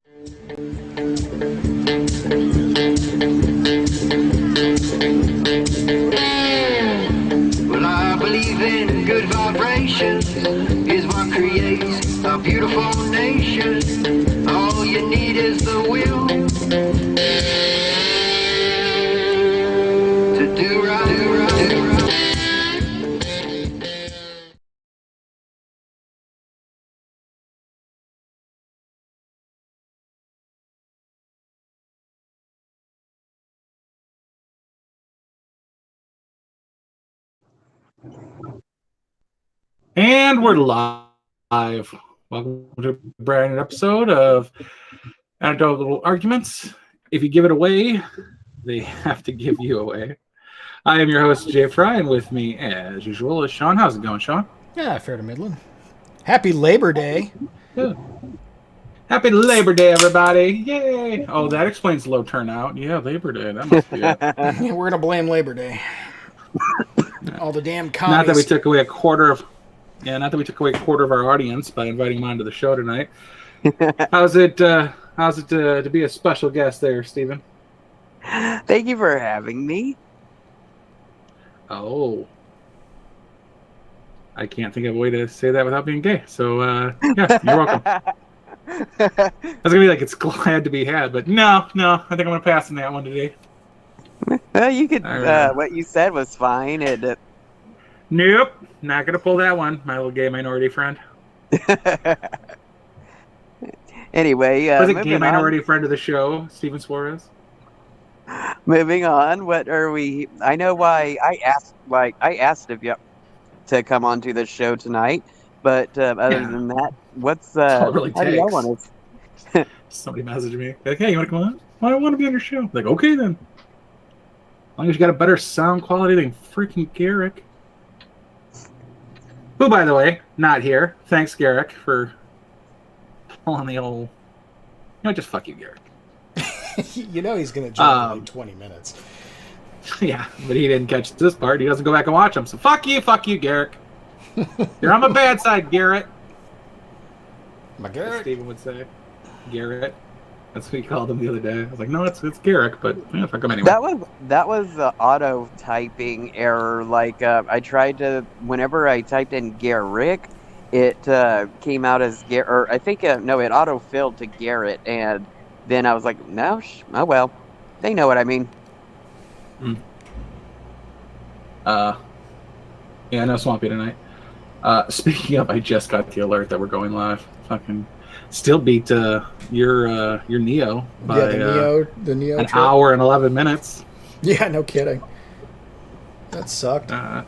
Well, I believe in good vibrations is what creates a beautiful nation. All you need is the will to do right, do right, do right. And we're live. Welcome to a brand new episode of Anecdotal Arguments. If you give it away, they have to give you away. I am your host, Jay Fry, and with me, as usual, is Sean. How's it going, Sean? Yeah, fair to middling. Happy Labor Day. Good. Happy Labor Day, everybody. Yay. Oh, that explains low turnout. Yeah, Labor Day. That must be it. We're going to blame Labor Day. All the damn commies. Not that we took away a quarter of our audience by inviting them onto the show tonight. How's it to be a special guest there, Stephen? Thank you for having me. Oh. I can't think of a way to say that without being gay. So, yeah, you're welcome. I was going to be like, it's glad to be had, but no, I think I'm going to pass on that one today. Well, you could, what you said was fine. Nope, not going to pull that one, my little gay minority friend. Anyway, was it gay minority friend of the show, Steven Suarez? Moving on, what are we? I know why I asked if you to come onto the show tonight, but other than that, what's all it really how do y'all want to? Somebody messaged me like, "Hey, you want to come on? Well, I want to be on your show." Like, okay then. As long as you got a better sound quality than freaking Garrick. Who, by the way, not here. Thanks, Garrick, for pulling the old... just fuck you, Garrick. You know he's going to join in like 20 minutes. Yeah, but he didn't catch this part. He doesn't go back and watch them. So fuck you, Garrick. You're on my bad side, Garrett. My Garrett? As Steven would say. Garrett. That's what he called him the other day. I was like, no, it's Garrick, but fuck him anyway. That was the auto typing error. Like I tried to, whenever I typed in Garrick, it came out as Garrett. Or I think no, it auto filled to Garrett, and then I was like, no, oh well, they know what I mean. Yeah, no Swampy tonight. Speaking of, I just got the alert that we're going live. Fucking still beat your Neo by the Neo an trip. hour and 11 minutes. Yeah, no kidding. That sucked. I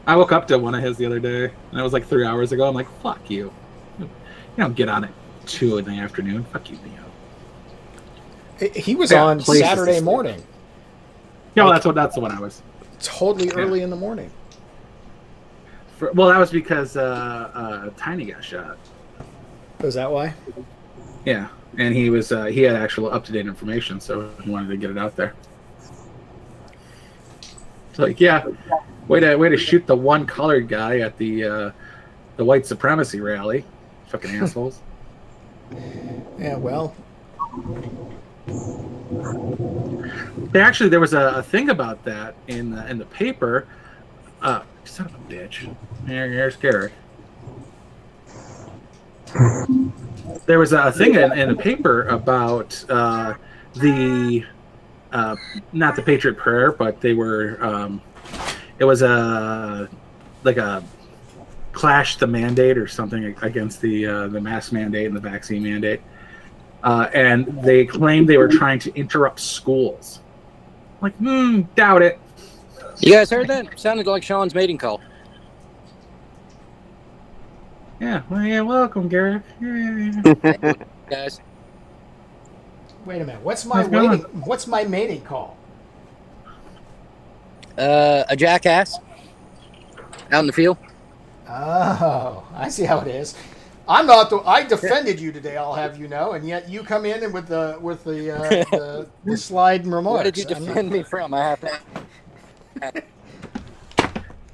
woke up to one of his the other day, and it was like 3 hours ago. I'm like, fuck you. You don't get on at 2 in the afternoon. Fuck you, Neo. He was on Saturday morning. Yeah, well, that's the one I was. Totally early in the morning. Well, that was because Tiny got shot. Was that why? Yeah, and he had actual up-to-date information, so he wanted to get it out there. So, like, yeah, way to shoot the one colored guy at the white supremacy rally, fucking assholes. Yeah, well, there was a thing about that in the paper. Son of a bitch. Here's Garrick. There was a thing in the paper about the not the Patriot Prayer, but they were it was a clash the mandate or something against the mask mandate and the vaccine mandate, and they claimed they were trying to interrupt schools. I'm like, doubt it. You guys heard that? Sounded like Sean's mating call. Yeah, well, yeah, welcome, Garrick. Yeah. Guys. Wait a minute. What's my mating call? A jackass out in the field. Oh, I see how it is. I'm not I defended you today, I'll have you know, and yet you come in and with the slide remarks. What did you defend me from? I have to.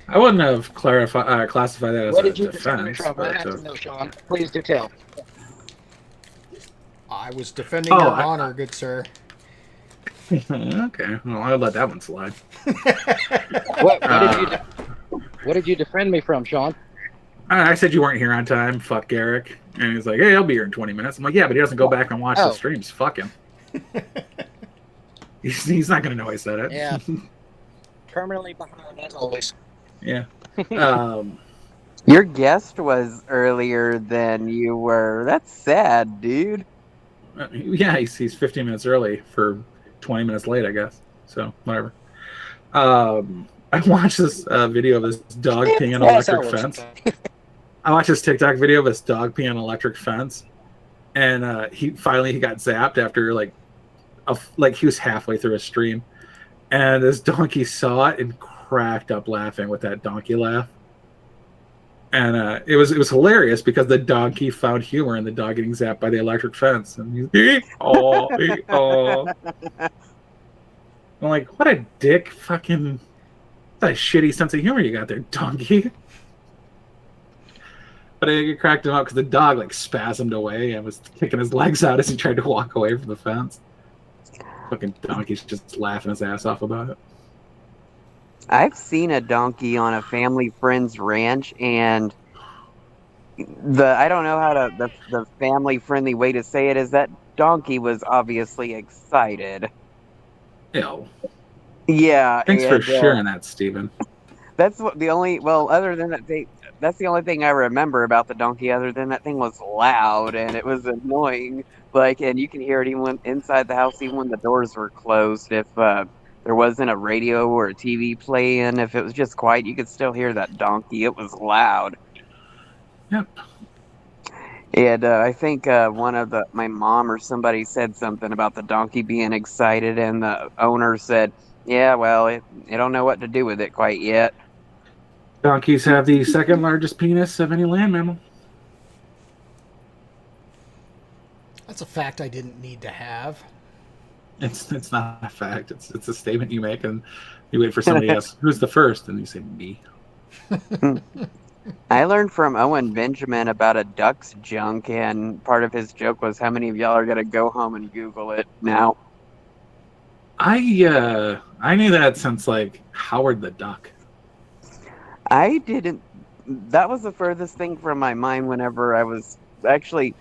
I wouldn't have classified that as What a did you defend me defense. from? I have to know, Sean. Please do tell. I was defending Oh, your I- honor, good sir. Okay, well, I'll let that one slide. What did you defend me from, Sean? I said you weren't here on time. Fuck Garrick. And he's like, hey, I'll be here in 20 minutes. I'm like, yeah, but he doesn't go back and watch the Oh. streams. Fuck him. He's not going to know I said it. Yeah. Permanently behind as always. Yeah. Your guest was earlier than you were. That's sad, dude. Yeah, he's 15 minutes early for 20 minutes late, I guess. So, whatever. I watched this video of this dog peeing on an electric fence. I watched this TikTok video of this dog peeing on an electric fence, and he got zapped after like he was halfway through a stream, and this donkey saw it and cracked up laughing with that donkey laugh, and it was hilarious because the donkey found humor in the dog getting zapped by the electric fence, and he's oh. I'm like, what a dick fucking. What a shitty sense of humor you got there, donkey. But it cracked him up because the dog like spasmed away and was kicking his legs out as he tried to walk away from the fence. Fucking donkey's just laughing his ass off about it. I've seen a donkey on a family friend's ranch, and I don't know how to the family friendly way to say it is that donkey was obviously excited. Ew. Yeah. Thanks for sharing that, Steven. That's what other than that, that's the only thing I remember about the donkey. Other than that thing was loud and it was annoying. And you can hear it even inside the house, even when the doors were closed. If there wasn't a radio or a TV playing, if it was just quiet, you could still hear that donkey. It was loud. Yep. And I think my mom or somebody said something about the donkey being excited, and the owner said, yeah, well, it don't know what to do with it quite yet. Donkeys have the second largest penis of any land mammal. That's a fact I didn't need to have. It's not a fact. It's a statement you make, and you wait for somebody else. Who's the first? And you say me. I learned from Owen Benjamin about a duck's junk, and part of his joke was, how many of y'all are going to go home and Google it now? I knew that since like Howard the Duck. I didn't. That was the furthest thing from my mind whenever I was actually.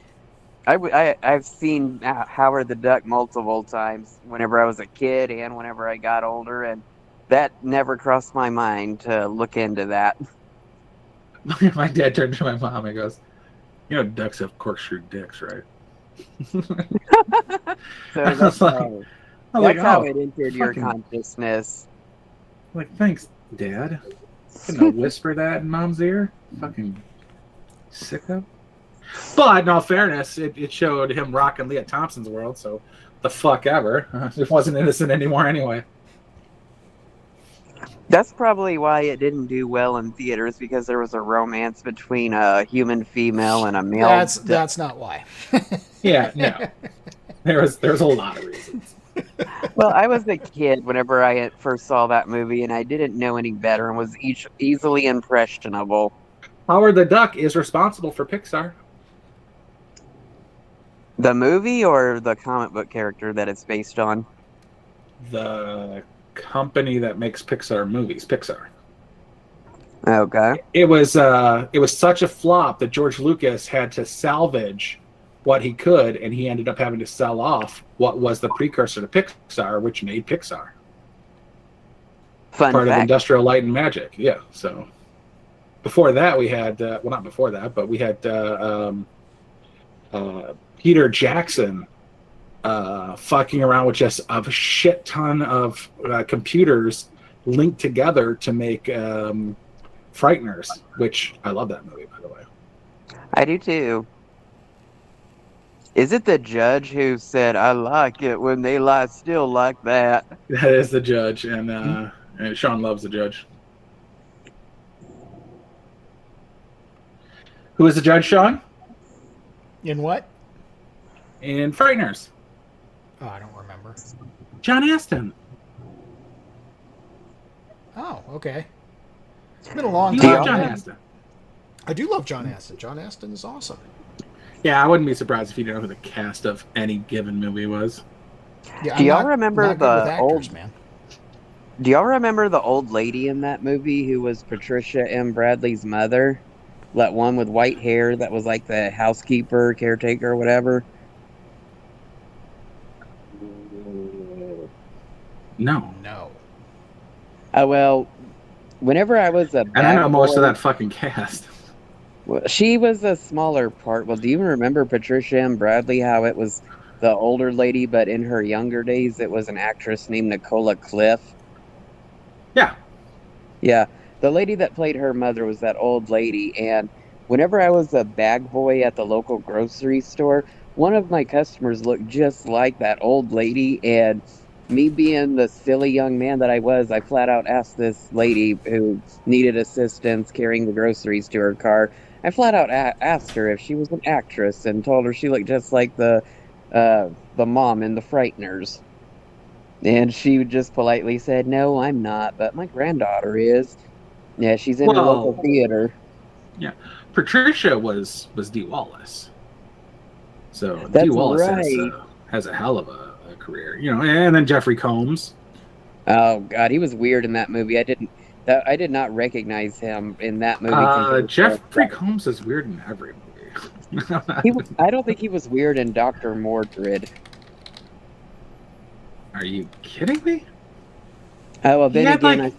I've seen Howard the Duck multiple times whenever I was a kid and whenever I got older, and that never crossed my mind to look into that. My dad turned to my mom and goes, you know, ducks have corkscrew dicks, right? So that's how it entered your consciousness. I'm like, thanks, Dad. Couldn't whisper that in Mom's ear? Fucking sicko. But in all fairness, it showed him rocking Leah Thompson's world, so the fuck ever. It wasn't innocent anymore anyway. That's probably why it didn't do well in theaters, because there was a romance between a human female and a male. That's not why. Yeah, no. There's a lot of reasons. Well, I was a kid whenever I first saw that movie, and I didn't know any better and was easily impressionable. Howard the Duck is responsible for Pixar. The movie or the comic book character that it's based on? The company that makes Pixar movies, Pixar. Okay. It was such a flop that George Lucas had to salvage what he could, and he ended up having to sell off what was the precursor to Pixar, which made Pixar. Fun Part fact. of Industrial Light and Magic, yeah. So before that, we had not before that, but we had Peter Jackson fucking around with just a shit ton of computers linked together to make Frighteners, which I love that movie, by the way. I do too. Is it the judge who said, I like it when they lie still like that? That is the judge, and Sean loves the judge. Who is the judge, Sean? In what? In Frighteners. Oh, I don't remember. John Astin. Oh, okay. It's been a long You time. love John Astin. I do love John Astin. John Astin is awesome. Yeah, I wouldn't be surprised if you didn't know who the cast of any given movie was. Yeah, Do I'm y'all not, remember not good with the actors, old? man. Do y'all remember the old lady in that movie who was Patricia M. Bradley's mother? That one with white hair that was like the housekeeper, caretaker, whatever. No. No. Oh well, whenever I was a And I know bag most of boy, that fucking cast. well, she was a smaller part. Well, do you remember Patricia M. Bradley? How it was the older lady, but in her younger days, it was an actress named Nicola Cliff. Yeah. Yeah, the lady that played her mother was that old lady. And whenever I was a bag boy at the local grocery store, one of my customers looked just like that old lady. And me being the silly young man that I was, I flat out asked this lady who needed assistance carrying the groceries to her car. I flat out asked her if she was an actress and told her she looked just like the mom in The Frighteners. And she just politely said, "No, I'm not, but my granddaughter is." Yeah, she's in her local Well, theater. yeah. Patricia was Dee Wallace. So Dee That's Wallace right. has a hell of a career, and then Jeffrey Combs. Oh God, he was weird in that movie. I did not recognize him in that movie compared to. Jeffrey Combs is weird in every movie. I don't think he was weird in Doctor Mordred. Are you kidding me? Oh well, He then had again,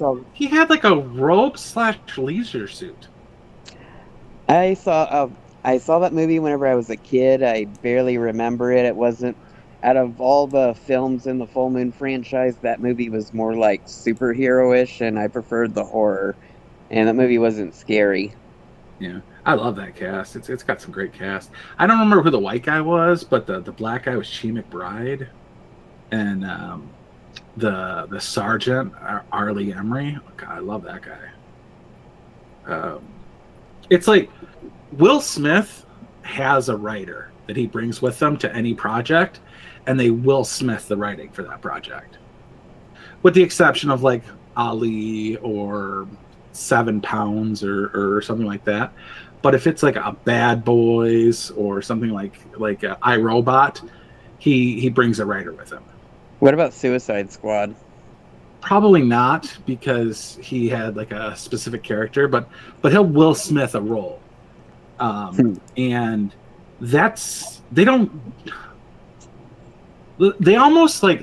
like a robe / leisure suit. I saw uh, I saw that movie whenever I was a kid. I barely remember it. It wasn't out of all the films in the Full Moon franchise. That movie was more like superhero-ish, and I preferred the horror. And that movie wasn't scary. Yeah, I love that cast. It's got some great cast. I don't remember who the white guy was, but the black guy was Chi McBride, and the sergeant Arlie Emery. Oh, God, I love that guy. It's like Will Smith has a writer that he brings with them to any project, and they Will Smith the writing for that project, with the exception of like Ali or 7 Pounds or something like that. But if it's like a Bad Boys or something like iRobot, he brings a writer with him. What about Suicide Squad? Probably not, because he had like a specific character, but he'll Will Smith a role, and they almost like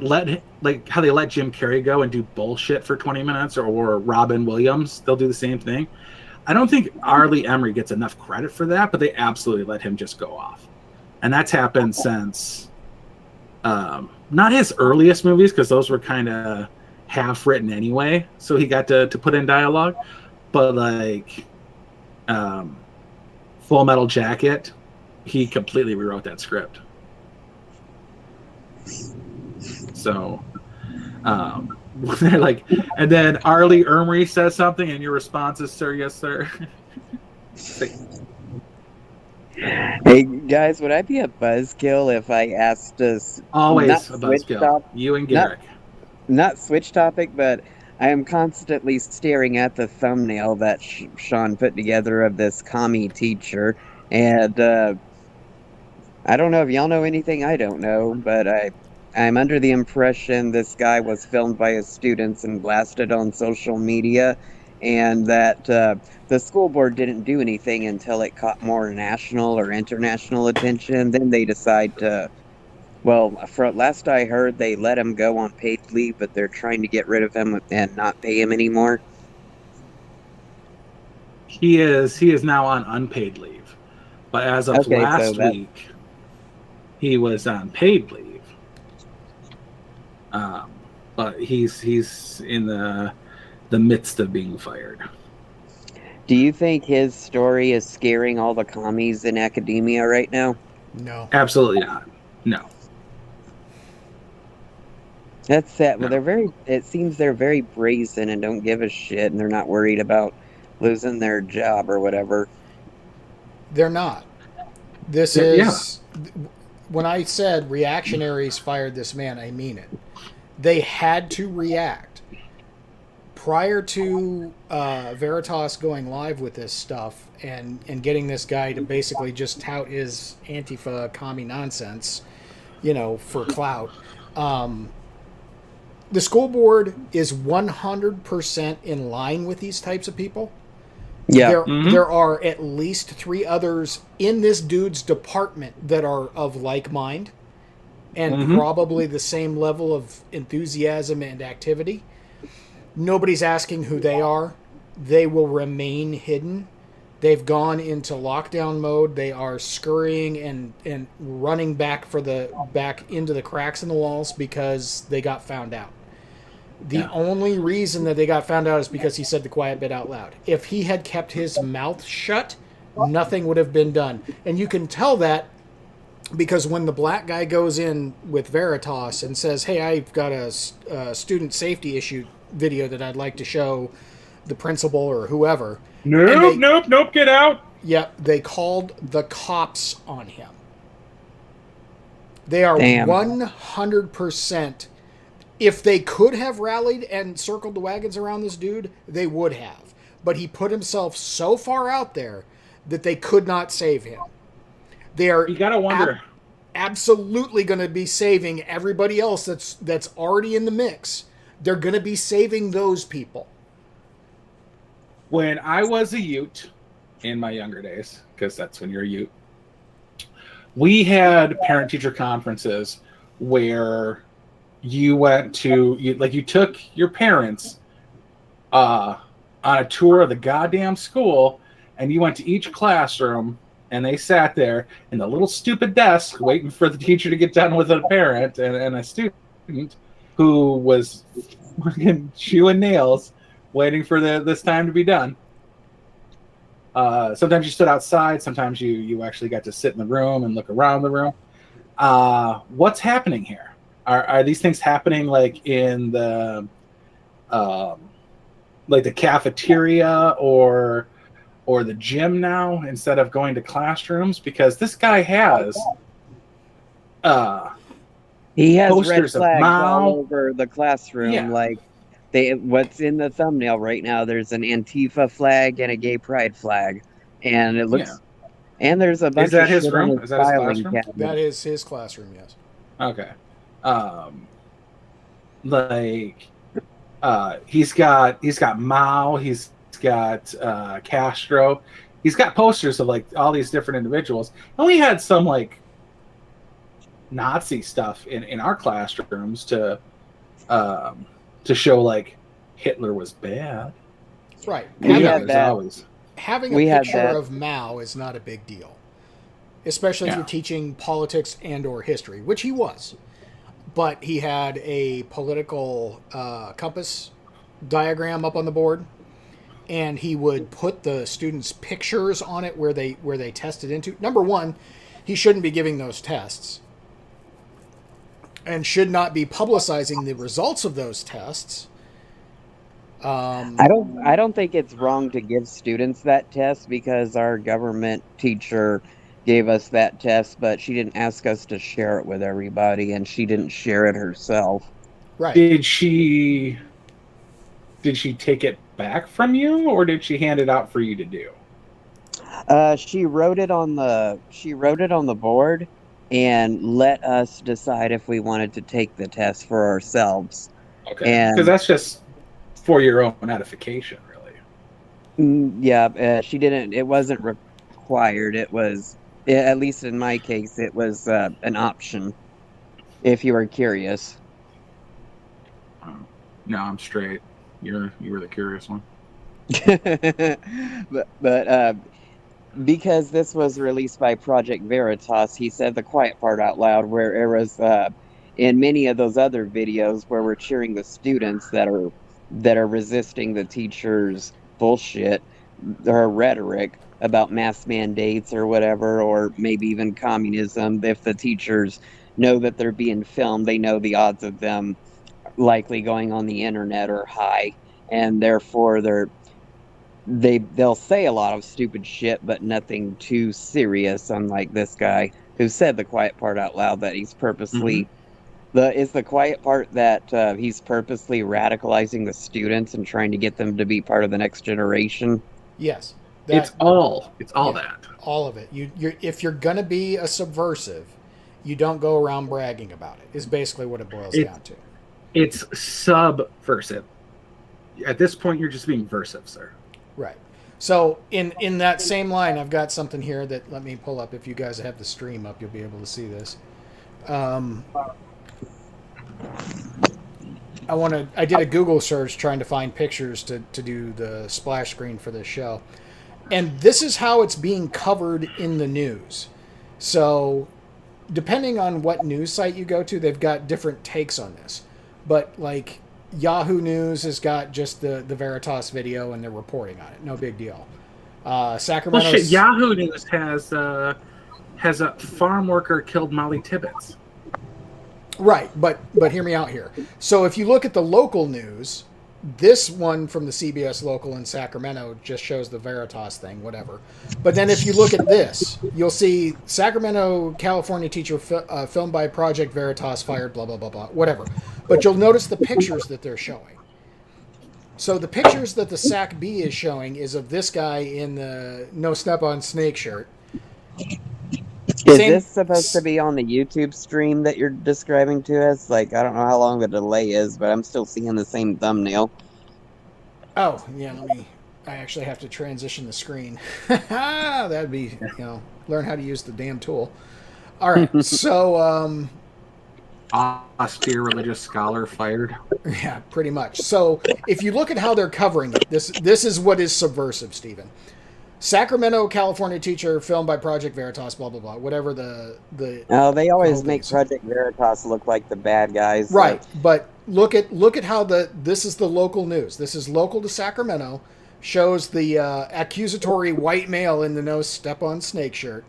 how they let Jim Carrey go and do bullshit for 20 minutes, or Robin Williams. They'll do the same thing. I don't think Arlie Emery gets enough credit for that, but they absolutely let him just go off, and that's happened since not his earliest movies, because those were kind of half written anyway, so he got to put in dialogue, but like Full Metal Jacket, he completely rewrote that script. So they're like, and then Arlie Emery says something and your response is, "Sir, yes sir." Like, Hey guys, would I be a buzzkill if I asked us always a buzzkill, you and Garrick. Not switch topic, but I am constantly staring at the thumbnail that Sean put together of this commie teacher, and I don't know if y'all know anything I don't know, but I'm under the impression this guy was filmed by his students and blasted on social media, and that the school board didn't do anything until it caught more national or international attention. Then they decide to. Well, from last I heard, they let him go on paid leave, but they're trying to get rid of him and not pay him anymore. He is now on unpaid leave, but as of last week, he was on paid leave. But he's in the midst of being fired. Do you think his story is scaring all the commies in academia right now? No. Absolutely not. No. That's sad. No. Well, it seems they're very brazen and don't give a shit, and they're not worried about losing their job or whatever. They're not. This is when I said reactionaries fired this man, I mean it. They had to react. prior to Veritas going live with this stuff and getting this guy to basically just tout his Antifa commie nonsense, for clout, the school board is 100% in line with these types of people. Yeah. There are at least 3 others in this dude's department that are of like mind and probably the same level of enthusiasm and activity. Nobody's asking who they are. They will remain hidden. They've gone into lockdown mode. They are scurrying and running back into the cracks in the walls because they got found out. The only reason that they got found out is because he said the quiet bit out loud. If he had kept his mouth shut, nothing would have been done. And you can tell that because when the black guy goes in with Veritas and says, hey, I've got a student safety issue video that I'd like to show the principal or whoever. Nope, get out. Yep, they called the cops on him. They are 100%. If they could have rallied and circled the wagons around this dude, they would have. But he put himself so far out there that they could not save him. They are You gotta wonder. Absolutely going to be saving everybody else that's already in the mix. They're going to be saving those people. When I was a Ute in my younger days, because that's when you're a Ute, we had parent-teacher conferences where you went to, you took your parents on a tour of the goddamn school, and you went to each classroom, and they sat there in the little stupid desk waiting for the teacher to get done with a parent and a student who was fucking chewing nails waiting for this time to be done. Sometimes you stood outside. Sometimes you actually got to sit in the room and look around the room. What's happening here? Are these things happening like in the the cafeteria or the gym now instead of going to classrooms? Because this guy has he has posters red flags of Mao all over the classroom. Yeah. What's in the thumbnail right now, there's an Antifa flag and a gay pride flag, and it looks and there's a bunch Is that of his shit room? on his Is that his filing classroom? cabinet. That is his classroom, yes. Okay. He's got Mao, he's got Castro, he's got posters of like all these different individuals. And we had some like Nazi stuff in our classrooms to show like Hitler was bad. Right. We had There's that. always Having We a had picture that. of Mao is not a big deal, especially if Yeah. you're teaching politics and or history, which he was. But he had a political compass diagram up on the board, and he would put the students' pictures on it where they tested into. Number one, he shouldn't be giving those tests, and should not be publicizing the results of those tests. I don't think it's wrong to give students that test because our government teacher gave us that test, but she didn't ask us to share it with everybody, and she didn't share it herself. Right. Did she take it back from you, or did she hand it out for you to do? She wrote it on the board and let us decide if we wanted to take the test for ourselves. Okay, And- because that's just for your own edification, really. Yeah, she didn't. It wasn't required. It was, at least in my case, it was an option. If you were curious. No, I'm straight. You were the curious one. but because this was released by Project Veritas, he said the quiet part out loud, where it was in many of those other videos where we're cheering the students that are resisting the teachers' bullshit or rhetoric about mass mandates or whatever, or maybe even communism. If the teachers know that they're being filmed, they know the odds of them likely going on the internet are high, and therefore they'll say a lot of stupid shit, but nothing too serious, unlike this guy who said the quiet part out loud, that he's purposely Is the quiet part that he's purposely radicalizing the students and trying to get them to be part of the next generation? Yes, It's all yeah, that. all of it. If you're gonna be a subversive, you don't go around bragging about it. Is basically what it boils down to. It's subversive. At this point, you're just being versive, sir. Right. So in that same line, I've got something here that let me pull up. If you guys have the stream up, you'll be able to see this. I did a Google search trying to find pictures to do the splash screen for this show. And this is how it's being covered in the news. So depending on what news site you go to, they've got different takes on this. But like Yahoo News has got just the Veritas video and they're reporting on it. No big deal. Sacramento. Well, shit, Yahoo News has a farm worker killed Molly Tibbetts. Right, but hear me out here. So if you look at the local news, this one from the CBS local in Sacramento just shows the Veritas thing, whatever. But then if you look at this, you'll see Sacramento, California teacher filmed by Project Veritas fired, blah, blah, blah, blah, whatever. But you'll notice the pictures that they're showing. So the pictures that the Sac B is showing is of this guy in the no step on snake shirt. Is this supposed to be on the YouTube stream that you're describing to us? Like, I don't know how long the delay is, but I'm still seeing the same thumbnail. Oh, yeah, I actually have to transition the screen. That'd be, learn how to use the damn tool. All right, so... austere religious scholar fired. Yeah, pretty much. So if you look at how they're covering it, this is what is subversive, Stephen. Sacramento, California teacher filmed by Project Veritas, blah, blah, blah, whatever the Oh, they always make Project Veritas look like the bad guys. Right, but look at how this is the local news. This is local to Sacramento, shows the accusatory white male in the no step on snake shirt.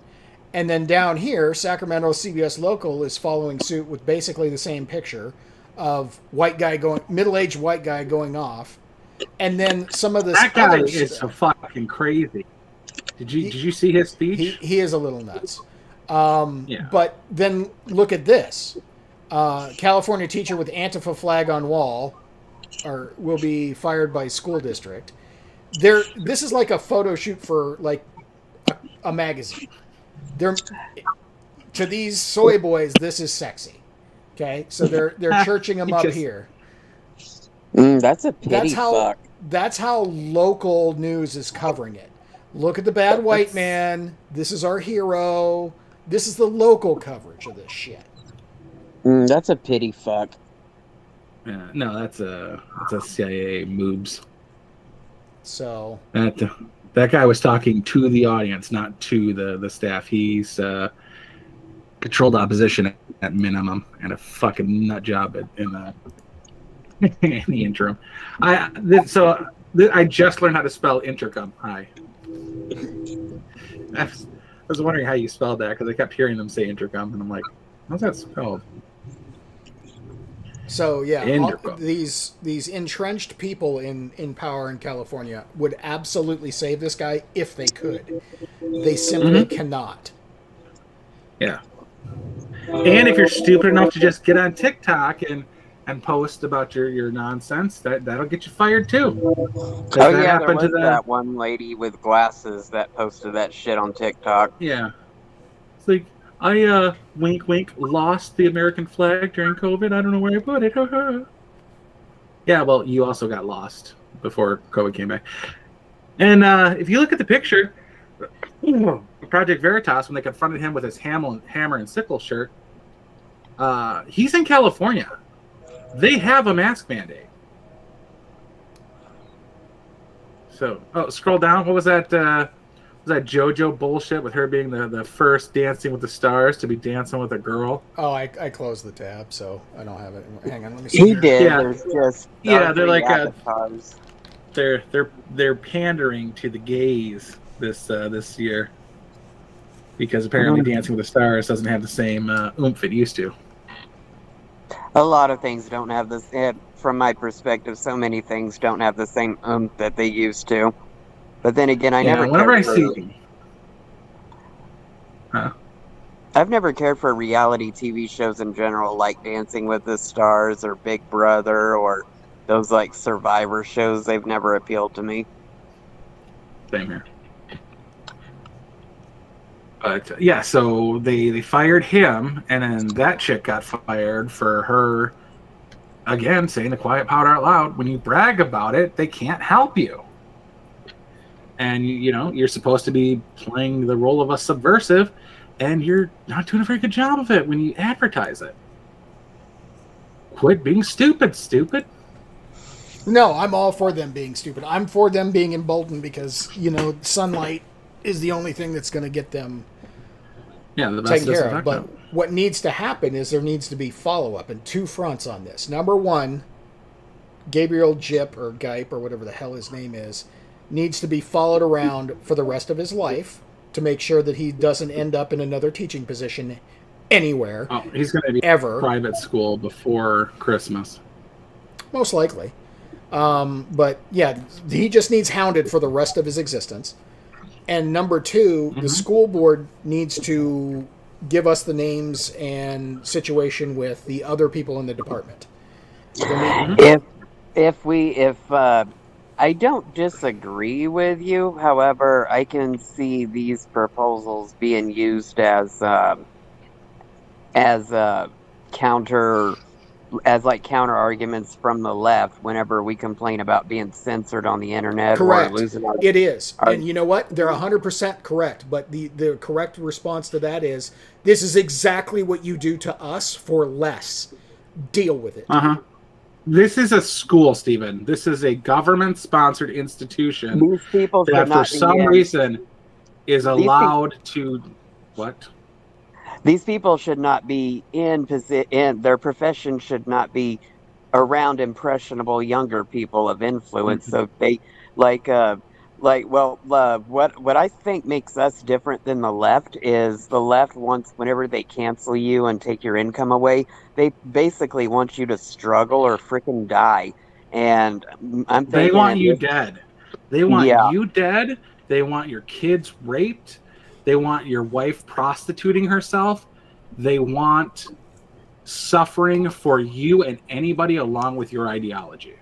And then down here, Sacramento CBS local is following suit with basically the same picture of middle-aged white guy going off. And then some of this that guy is so fucking crazy. Did you see his speech? He is a little nuts. Yeah. But then look at this. California teacher with Antifa flag on wall will be fired by school district. This is like a photo shoot for like a magazine. To these soy boys, this is sexy. Okay? So they're churching him up here. That's a pity fuck. That's how local news is covering it. Look at the bad white man. This is our hero. This is the local coverage of this shit. That's a pity fuck. Yeah, no, that's a CIA moobs. So that guy was talking to the audience, not to the staff. He's controlled opposition at minimum and a fucking nut job in the interim. I just learned how to spell intercom. Hi. I was wondering how you spelled that because I kept hearing them say intercom, and I'm like, how's that spelled? So yeah, these entrenched people in power in California would absolutely save this guy if they could. They simply cannot. Yeah. And if you're stupid enough to just get on TikTok and post about your nonsense, that'll get you fired too. Oh yeah, there was that one lady with glasses that posted that shit on TikTok. Yeah. It's like, I wink wink lost the American flag during COVID. I don't know where I put it. Yeah, well, you also got lost before COVID came back. And if you look at the picture, Project Veritas, when they confronted him with his hammer and sickle shirt, he's in California. They have a mask mandate. So, scroll down. What was that? Was that JoJo bullshit with her being the first Dancing with the Stars to be dancing with a girl? Oh, I closed the tab, so I don't have it. Hang on, let me see. He did. Yeah, they're like they're pandering to the gays this year because apparently Dancing with the Stars doesn't have the same oomph it used to. A lot of things don't have this. From my perspective, so many things don't have the same oomph that they used to. But then again, I never. Whenever I see, I've never cared for reality TV shows in general, like Dancing with the Stars or Big Brother or those like Survivor shows. They've never appealed to me. Same here. But yeah, so they fired him, and then that chick got fired for her, again, saying the quiet part out loud. When you brag about it, they can't help you. And you're supposed to be playing the role of a subversive, and you're not doing a very good job of it when you advertise it. Quit being stupid. No, I'm all for them being stupid. I'm for them being emboldened because, sunlight is the only thing that's going to get them the best taken care of. disinfectant. But what needs to happen is there needs to be follow-up in two fronts on this. Number one, Gabriel Gipe or whatever the hell his name is, needs to be followed around for the rest of his life to make sure that he doesn't end up in another teaching position anywhere. Oh, he's going to be ever private school before Christmas. Most likely. But yeah, he just needs hounded for the rest of his existence. And number two, the school board needs to give us the names and situation with the other people in the department. If I don't disagree with you, however, I can see these proposals being used as counter arguments from the left whenever we complain about being censored on the internet. Correct. Or losing our, it is. And you know what? They're 100% correct. But the correct response to that is, this is exactly what you do to us for less. Deal with it. This is a school, Stephen. This is a government-sponsored institution these people that for some reason is allowed to... What? These people should not be in their profession should not be around impressionable younger people of influence. So they what I think makes us different than the left is the left wants, whenever they cancel you and take your income away, they basically want you to struggle or freaking die. And I'm thinking they want you dead. They want you dead. They want your kids raped. They want your wife prostituting herself. They want suffering for you and anybody along with your ideology.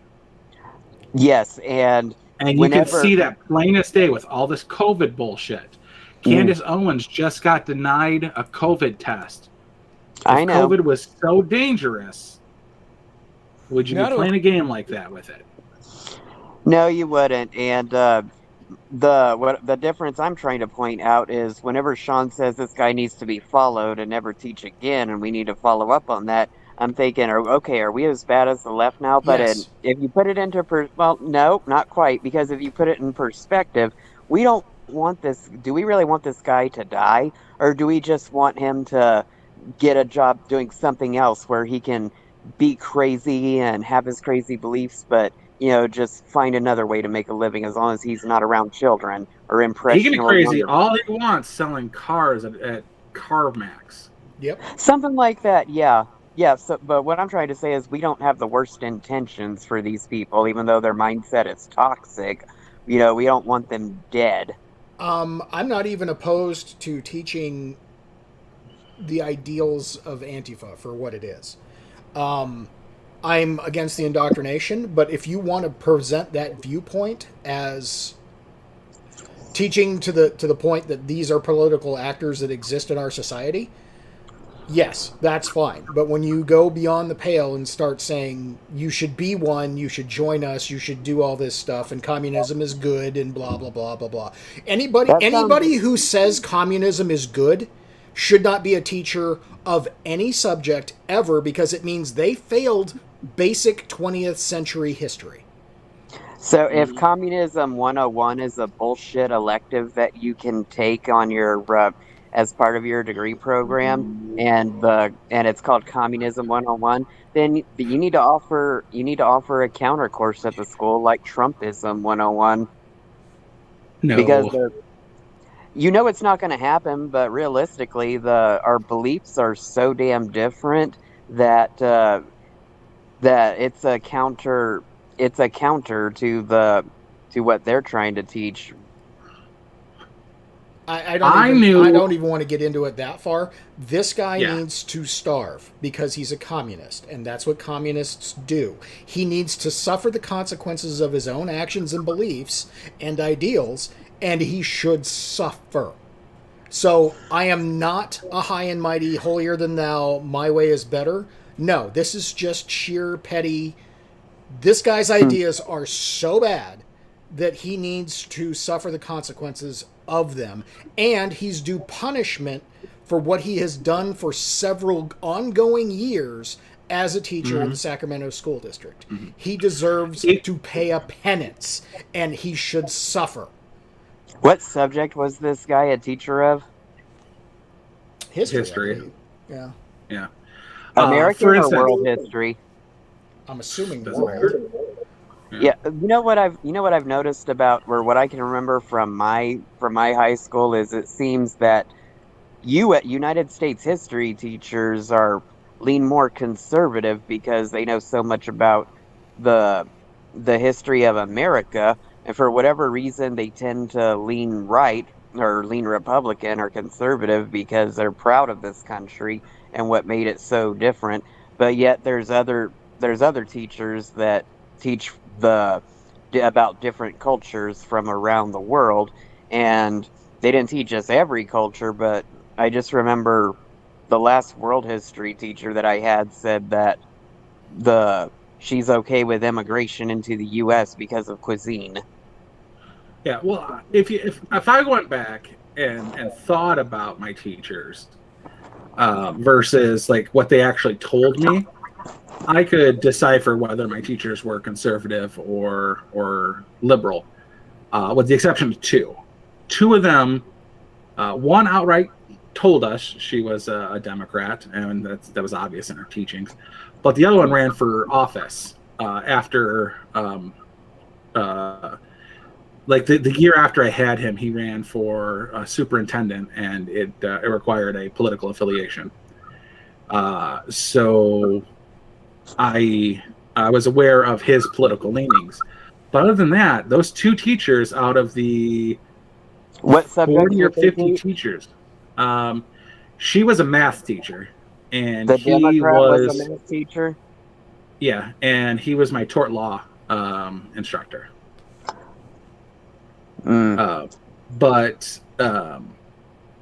Yes, and you can see that plainest day with all this COVID bullshit. Candace Owens just got denied a COVID test. I know. COVID was so dangerous, would you be playing a game like that with it? No, you wouldn't. And the difference I'm trying to point out is whenever Sean says this guy needs to be followed and never teach again, and we need to follow up on that, I'm thinking, are we as bad as the left now? But yes. if you put it into no, not quite, because if you put it in perspective, we don't want this. Do we really want this guy to die, or do we just want him to get a job doing something else where he can be crazy and have his crazy beliefs, but just find another way to make a living as long as he's not around children or impressionable? He can be crazy all he wants selling cars at CarMax. Yep. Something like that, yeah. Yeah, but what I'm trying to say is we don't have the worst intentions for these people, even though their mindset is toxic. We don't want them dead. I'm not even opposed to teaching the ideals of Antifa for what it is. I'm against the indoctrination, but if you want to present that viewpoint as teaching to the point that these are political actors that exist in our society, yes, that's fine. But when you go beyond the pale and start saying you should be one, you should join us, you should do all this stuff, and communism is good, and blah blah blah blah blah. Anybody who says communism is good should not be a teacher of any subject ever, because it means they failed basic 20th century history. So if Communism 101 is a bullshit elective that you can take on your as part of your degree program, and it's called Communism 101, then you need to offer a counter course at the school like Trumpism 101. No. Because it's not going to happen, but realistically, our beliefs are so damn different that it's a counter to what they're trying to teach. I I don't knew- even want to get into it that far. This guy Yeah. needs to starve because he's a communist, and that's what communists do. He needs to suffer the consequences of his own actions and beliefs and ideals, and he should suffer. So I am not a high and mighty, holier than thou, my way is better. No, this is just sheer petty. This guy's ideas are so bad that he needs to suffer the consequences of them, and he's due punishment for what he has done for several ongoing years as a teacher in the Sacramento School District. He deserves to pay a penance, and he should suffer. What subject was this guy a teacher of? History. I History. believe. Yeah. Yeah. American for or instance- world history? I'm assuming Doesn't world. matter. Yeah, you know what I've noticed about, or what I can remember from my high school, is it seems that United States history teachers lean more conservative because they know so much about the history of America, and for whatever reason they tend to lean right or lean Republican or conservative because they're proud of this country and what made it so different. But yet there's other teachers that teach about different cultures from around the world, and they didn't teach us every culture, but I just remember the last world history teacher that I had said that she's okay with immigration into the US because of cuisine. Yeah, well, if I went back and thought about my teachers versus like what they actually told me, I could decipher whether my teachers were conservative or liberal, with the exception of two. Two of them, one outright told us she was a Democrat, and that was obvious in her teachings. But the other one ran for office after, like the year after I had him, he ran for superintendent, and it required a political affiliation. So I was aware of his political leanings. But other than that, those two teachers out of the What subject 40 or did they 50 teach? teachers, she was a math teacher, and The he Democrat was was a math teacher? yeah, and he was my tort law instructor. But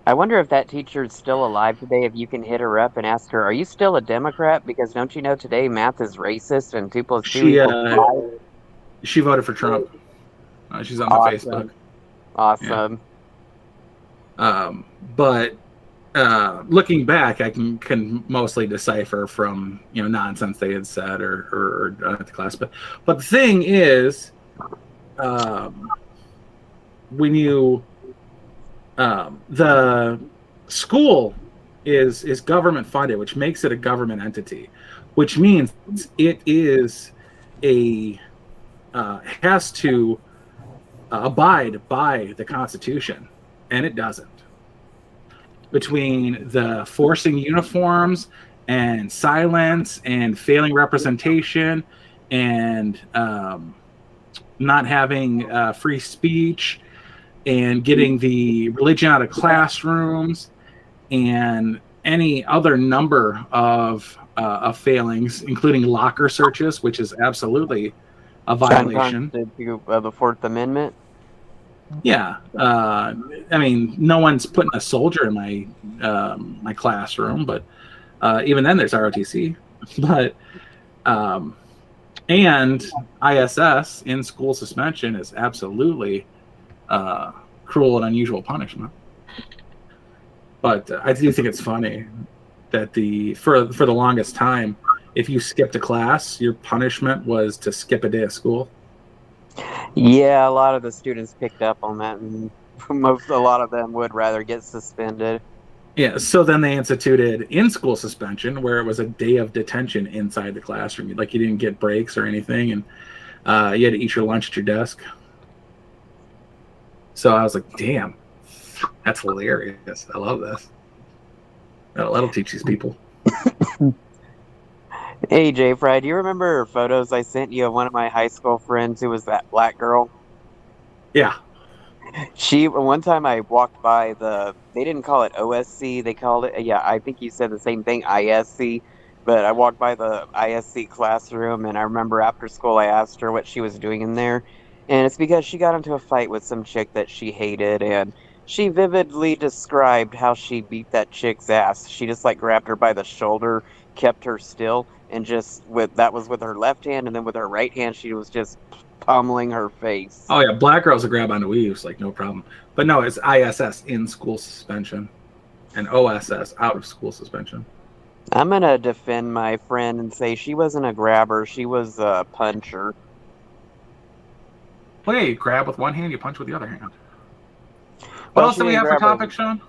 I wonder if that teacher's still alive today, if you can hit her up and ask her, are you still a Democrat? Because don't you know today math is racist and 2 + 2 She, equals 5? she voted for Trump. She's on my Awesome. Facebook. Awesome. But looking back, I can mostly decipher from nonsense they had said or done at the class. But the thing is, when you the school is government funded, which makes it a government entity, which means it is has to abide by the Constitution, and it doesn't. Between the forcing uniforms and silence and failing representation and not having free speech and getting the religion out of classrooms and any other number of failings, including locker searches, which is absolutely a violation. Unconstitutional of the Fourth Amendment. Yeah, I mean, no one's putting a soldier in my classroom, but even then, there's ROTC. But and ISS in school suspension is absolutely cruel and unusual punishment. But I do think it's funny that for the longest time, if you skipped a class, your punishment was to skip a day of school. Yeah, a lot of the students picked up on that, and a lot of them would rather get suspended. Yeah, so then they instituted in-school suspension, where it was a day of detention inside the classroom. Like you didn't get breaks or anything, and you had to eat your lunch at your desk. So I was like, damn, that's hilarious. I love this. That'll teach these people. Hey, Jay Fry, do you remember photos I sent you of one of my high school friends who was that black girl? Yeah. One time I walked by they didn't call it OSC, they called it, yeah, I think you said the same thing, ISC, but I walked by the ISC classroom and I remember after school I asked her what she was doing in there. And it's because she got into a fight with some chick that she hated and she vividly described how she beat that chick's ass. She just like grabbed her by the shoulder, kept her still, and that was with her left hand, and then with her right hand she was just pummeling her face. Oh yeah, black girls will grab onto weaves like no problem. But no, it's ISS, in school suspension, and OSS, out of school suspension. I'm gonna defend my friend and say she wasn't a grabber, she was a puncher. Well, yeah, you grab with one hand, you punch with the other hand. What else do we have for topic, Sean?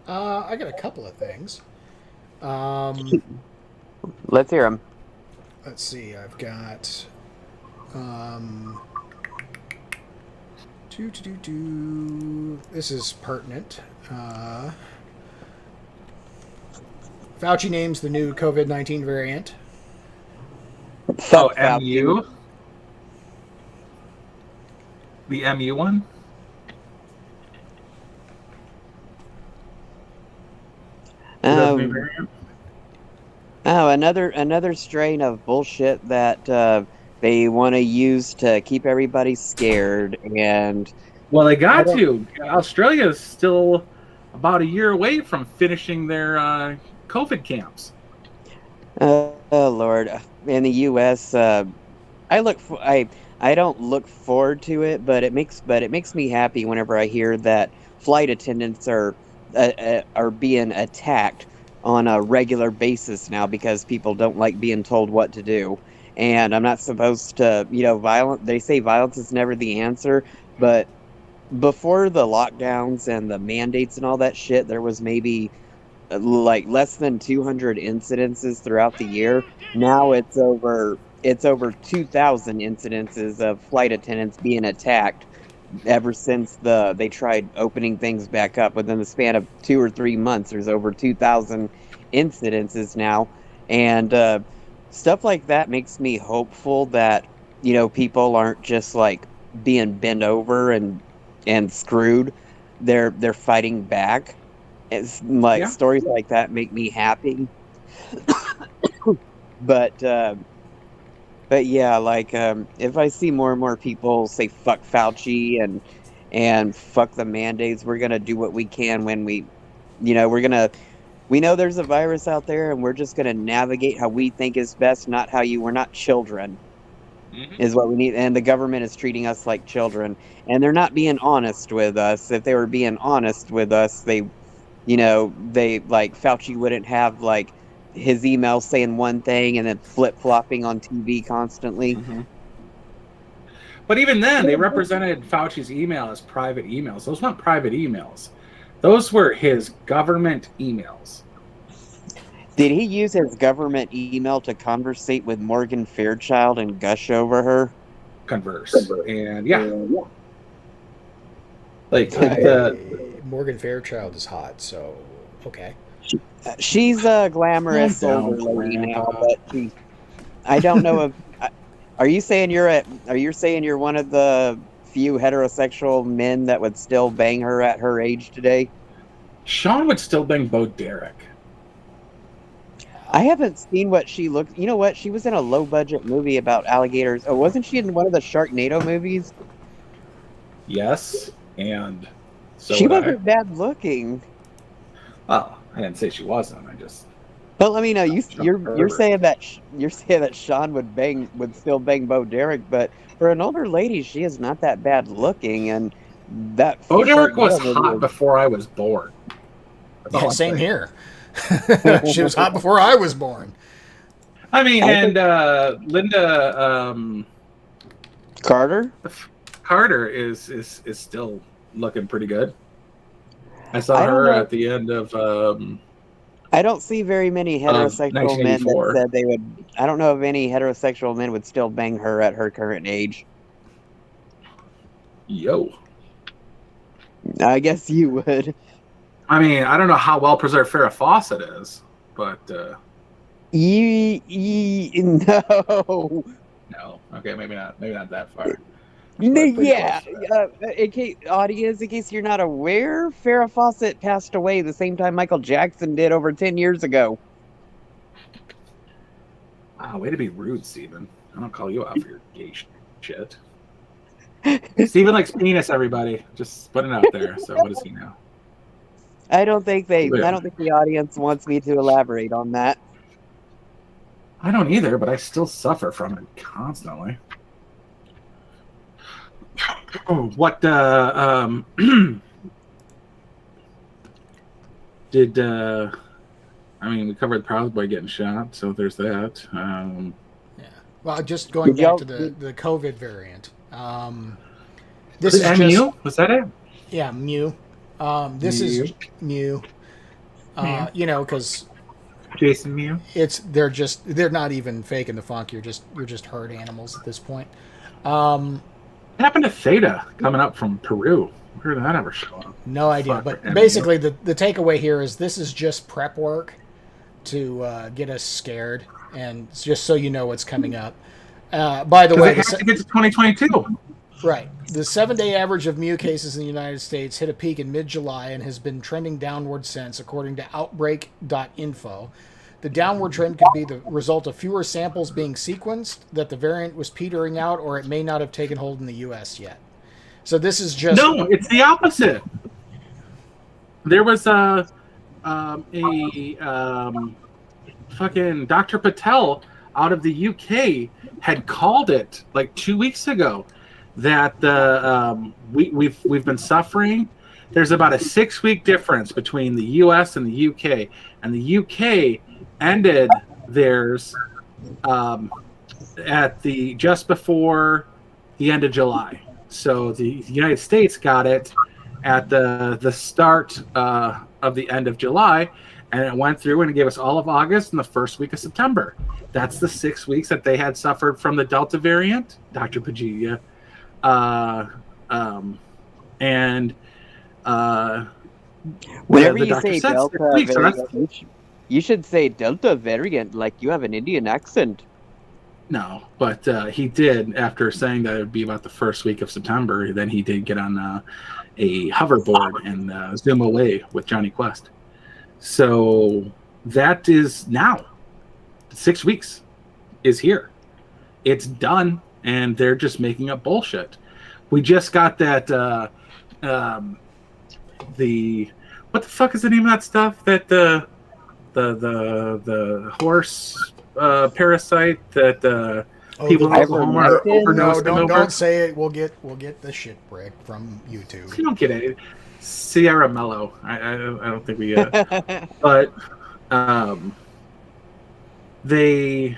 I got a couple of things. Let's hear them. Let's see. I've got this is pertinent. Fauci names the new COVID-19 variant. Oh, MU? The MU one? Another strain of bullshit that they want to use to keep everybody scared. And well, they got to. Australia is still about a year away from finishing their COVID camps. Oh Lord, in the U.S., I don't look forward to it, but it makes me happy whenever I hear that flight attendants are being attacked on a regular basis now because people don't like being told what to do. And I'm not supposed to, they say violence is never the answer, but before the lockdowns and the mandates and all that shit, there was maybe like less than 200 incidences throughout the year. Now it's over 2,000 incidences of flight attendants being attacked ever since they tried opening things back up. Within the span of 2 or 3 months, there's over 2,000 incidences now. And stuff like that makes me hopeful that, people aren't just like being bent over and screwed. They're fighting back. It's like stories like that make me happy. But yeah, like if I see more and more people say fuck Fauci and fuck the mandates, we're gonna do what we can when we know there's a virus out there, and we're just gonna navigate how we think is best, not how we're not children. Mm-hmm. Is what we need, and the government is treating us like children, and they're not being honest with us. If they were being honest with us, they like Fauci wouldn't have like his email saying one thing and then flip-flopping on TV constantly. Mm-hmm. But even then, they represented Fauci's email as private emails. Those weren't private emails. Those were his government emails. Did he use his government email to conversate with Morgan Fairchild and gush over her? Converse. And yeah. Like Morgan Fairchild is hot, so okay. She's a glamorous older lady now, but I don't know if. Are you saying you're one of the few heterosexual men that would still bang her at her age today? Sean would still bang Bo Derek. I haven't seen what she looked. You know what? She was in a low-budget movie about alligators. Oh, wasn't she in one of the Sharknado movies? Yes, and so she wasn't bad looking. Well, I didn't say she wasn't. I just. But let me know. You're saying that Sean would still bang Bo Derek, but for an older lady, she is not that bad looking, and that Bo Derek was hot before I was born. Yeah, same here. She was hot before I was born. I mean, Linda Carter. Carter is still looking pretty good. I saw her at the end of. I don't see very many heterosexual men that said they would. I don't know if any heterosexual men would still bang her at her current age. Yo. I guess you would. I mean, I don't know how well preserved Farrah Fawcett is, but. No. No. Okay, maybe not. Maybe not that far. Yeah, audience, in case you're not aware, Farrah Fawcett passed away the same time Michael Jackson did over 10 years ago. Wow, way to be rude, Steven. I don't call you out for your gay shit. Steven likes penis, everybody. Just putting it out there. So what does he know? I don't think the audience wants me to elaborate on that. I don't either, but I still suffer from it constantly. What did I mean, we covered the Proud Boy getting shot, so there's that. Yeah. Well, just going back to the COVID variant. This is Mu? just, was that it? Yeah, Mu. This is Mu. You know, because Jason Mu. They're not even faking the funk. You're just herd animals at this point. What happened to Theta coming up from Peru? Where did that ever show up? No idea. But basically, the takeaway here is this is just prep work to get us scared, and just so you know what's coming up. By the way, it has to get to 2022. Right. The 7-day average of Mu cases in the United States hit a peak in mid-July and has been trending downward since, according to Outbreak.info. The downward trend could be the result of fewer samples being sequenced, that the variant was petering out, or it may not have taken hold in the U.S. yet. So this is just... No, it's the opposite. There was fucking Dr. Patel out of the UK had called it like 2 weeks ago that we've been suffering. There's about a 6-week difference between the US and the UK, and the UK ended theirs at just before the end of July. So the United States got it at the start of the end of July, and it went through and it gave us all of August and the first week of September. That's the 6 weeks that they had suffered from the Delta variant, Dr. Pagelia. Whenever you say Delta variant, you should say Delta variant like you have an Indian accent. No, but he did, after saying that it would be about the first week of September, then he did get on a hoverboard and zoom away with Johnny Quest. So that is now. 6 weeks is here. It's done, and they're just making up bullshit. We just got that what the fuck is the name of that stuff that the horse parasite that people in Oklahoma are overdosing over? Don't say it. We'll get the shit brick from YouTube. You don't get it. Sierra Mello. I don't think we but they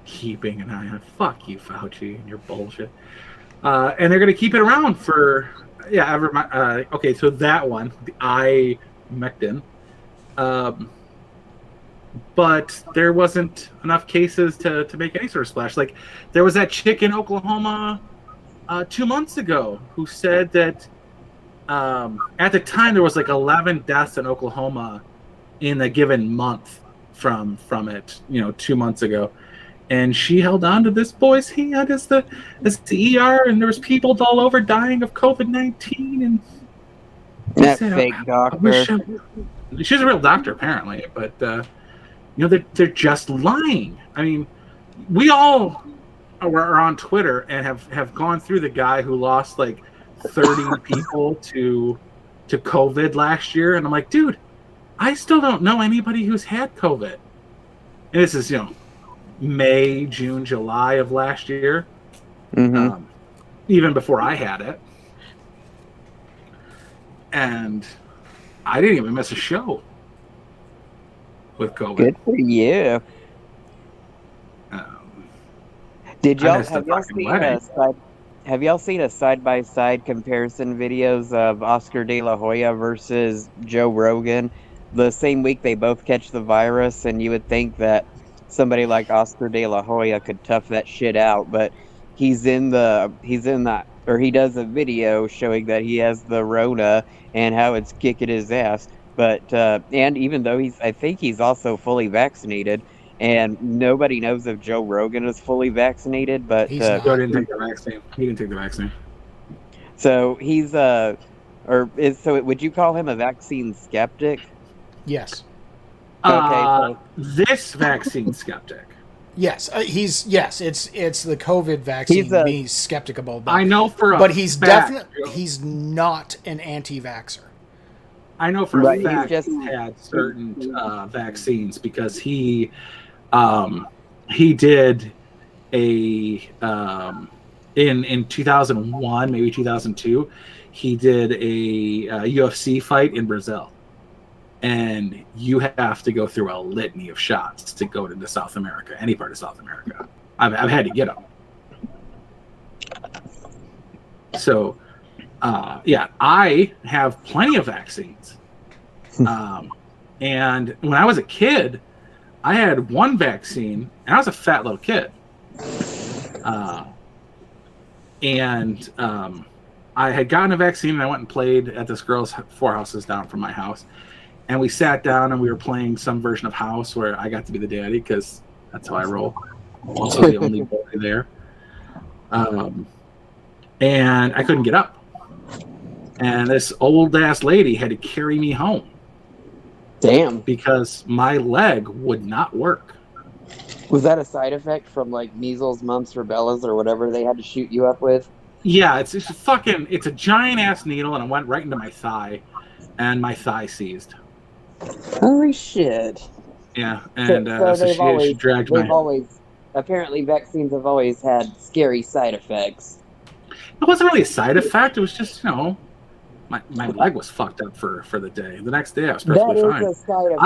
keeping an eye on. Fuck you, Fauci, and your bullshit. And they're going to keep it around for okay. So that one, the ivermectin, but there wasn't enough cases to make any sort of splash. Like there was that chick in Oklahoma 2 months ago who said that at the time there was like 11 deaths in Oklahoma in a given month from it, 2 months ago. And she held on to this boy's hand as the ER, and there was people all over dying of COVID-19. And that fake doctor. She's a real doctor, apparently, but they're just lying. I mean, we all are on Twitter and have gone through the guy who lost like 30 people to COVID last year, and I'm like, dude, I still don't know anybody who's had COVID. And this is May, June, July of last year, even before I had it. And I didn't even miss a show with COVID. Good for you. Have y'all seen a side-by-side comparison videos of Oscar De La Hoya versus Joe Rogan? The same week they both catch the virus, and you would think that somebody like Oscar De La Hoya could tough that shit out, but he does a video showing that he has the Rona and how it's kicking his ass. But and even though I think he's also fully vaccinated, and nobody knows if Joe Rogan is fully vaccinated, but He's not. Joe didn't take the vaccine. He didn't take the vaccine. so he's would you call him a vaccine skeptic? Yes. Okay, This vaccine skeptic. Yes, it's the COVID vaccine he's skeptical about. I know for a but he's fact, definitely he's not an anti-vaxxer. I know for Right, a fact he's just- he had certain vaccines because he did a in 2001, maybe 2002, he did a UFC fight in Brazil. And you have to go through a litany of shots to go to South America, any part of South America. I've had to get them. So, yeah, I have plenty of vaccines. And when I was a kid, I had one vaccine, and I was a fat little kid. I had gotten a vaccine, and I went and played at this girl's 4 houses down from my house. And we sat down and we were playing some version of House where I got to be the daddy because that's how I roll. Also the only boy there. And I couldn't get up. And this old ass lady had to carry me home. Damn. Because my leg would not work. Was that a side effect from like measles, mumps, rubellas, or whatever they had to shoot you up with? Yeah, it's a giant ass needle, and it went right into my thigh, and my thigh seized. Holy shit! Yeah, and so she dragged my. Apparently, vaccines have always had scary side effects. It wasn't really a side effect. It was just, my leg was fucked up for the day. The next day, I was perfectly fine. A side effect.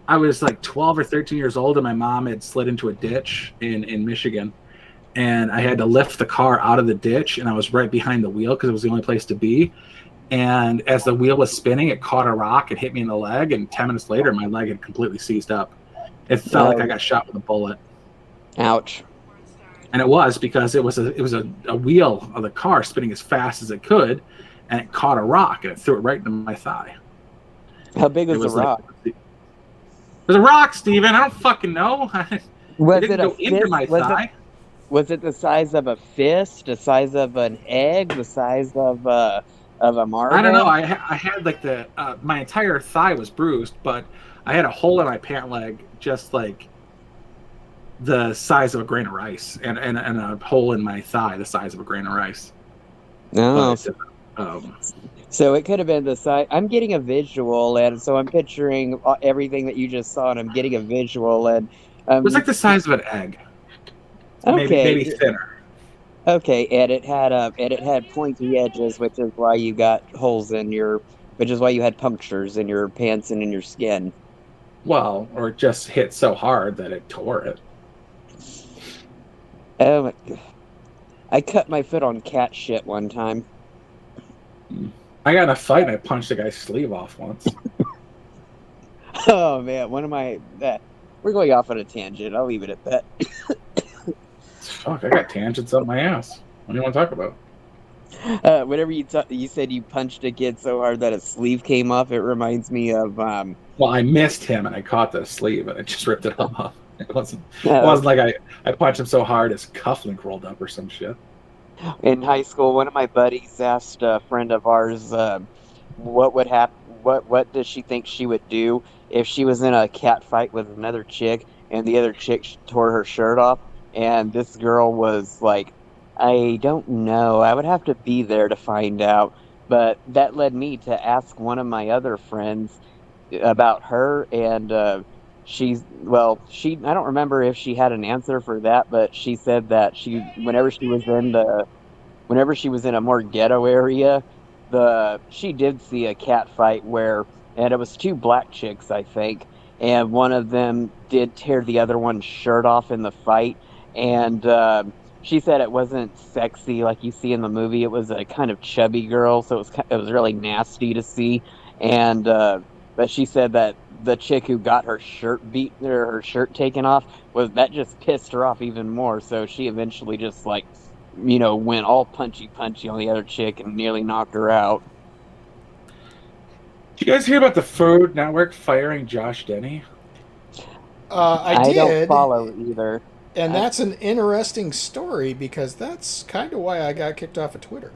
I was like 12 or 13 years old, and my mom had slid into a ditch in Michigan, and I had to lift the car out of the ditch, and I was right behind the wheel because it was the only place to be. And as the wheel was spinning, it caught a rock and hit me in the leg, and 10 minutes later, my leg had completely seized up. It felt like I got shot with a bullet. Ouch. And it was because it was a wheel of the car spinning as fast as it could, and it caught a rock, and it threw it right into my thigh. How big was the rock? It was a rock, Steven. I don't fucking know. It didn't go into my thigh. Was it the size of a fist, the size of an egg, the size of a marble? I don't know. I had like my entire thigh was bruised, but I had a hole in my pant leg just like the size of a grain of rice, and a hole in my thigh the size of a grain of rice. No. But, so it could have been the size. I'm getting a visual, and so I'm picturing everything that you just saw, and I'm getting a visual, and it was like the size of an egg. Okay. Maybe thinner. Okay, and it had pointy edges, which is why you got holes which is why you had punctures in your pants and in your skin. Well, or it just hit so hard that it tore it. Oh my God. I cut my foot on cat shit one time. I got in a fight and I punched a guy's sleeve off once. Oh man, we're going off on a tangent. I'll leave it at that. Fuck, I got tangents up my ass. What do you want to talk about? Whenever you said you punched a kid so hard that his sleeve came off, it reminds me of. Well, I missed him and I caught the sleeve and I just ripped it off. It wasn't like I punched him so hard his cufflink rolled up or some shit. In high school, one of my buddies asked a friend of ours, what would happen. What does she think she would do if she was in a cat fight with another chick and the other chick tore her shirt off? And this girl was like, I don't know. I would have to be there to find out. But that led me to ask one of my other friends about her. And I don't remember if she had an answer for that, but she said that whenever she was in a more ghetto area, she did see a cat fight and it was two black chicks, I think. And one of them did tear the other one's shirt off in the fight. And she said it wasn't sexy like you see in the movie. It was a kind of chubby girl, so it was really nasty to see. And but she said that the chick who got her shirt taken off that just pissed her off even more. So she eventually just went all punchy on the other chick and nearly knocked her out. Did you guys hear about the Food Network firing Josh Denny? I don't did, follow either. and that's an interesting story because that's kind of why I got kicked off of Twitter.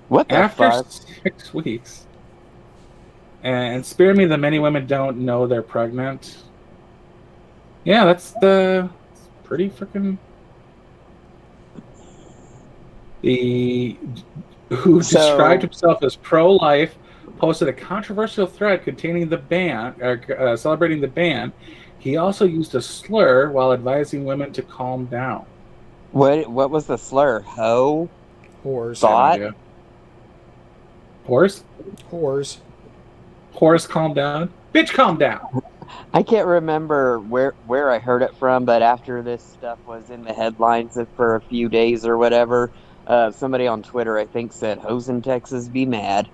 What the After fuck? 6 weeks. And spare me the many women don't know they're pregnant. Yeah, that's pretty freaking... Who described himself as pro-life, posted a controversial thread containing the ban, celebrating the ban. He also used a slur while advising women to calm down. What was the slur? Ho? Whores. Thought? Horse? Whores. Horse, calm down. Bitch, calm down. I can't remember where I heard it from, but after this stuff was in the headlines for a few days or whatever, somebody on Twitter, I think, said, "Hoes in Texas be mad."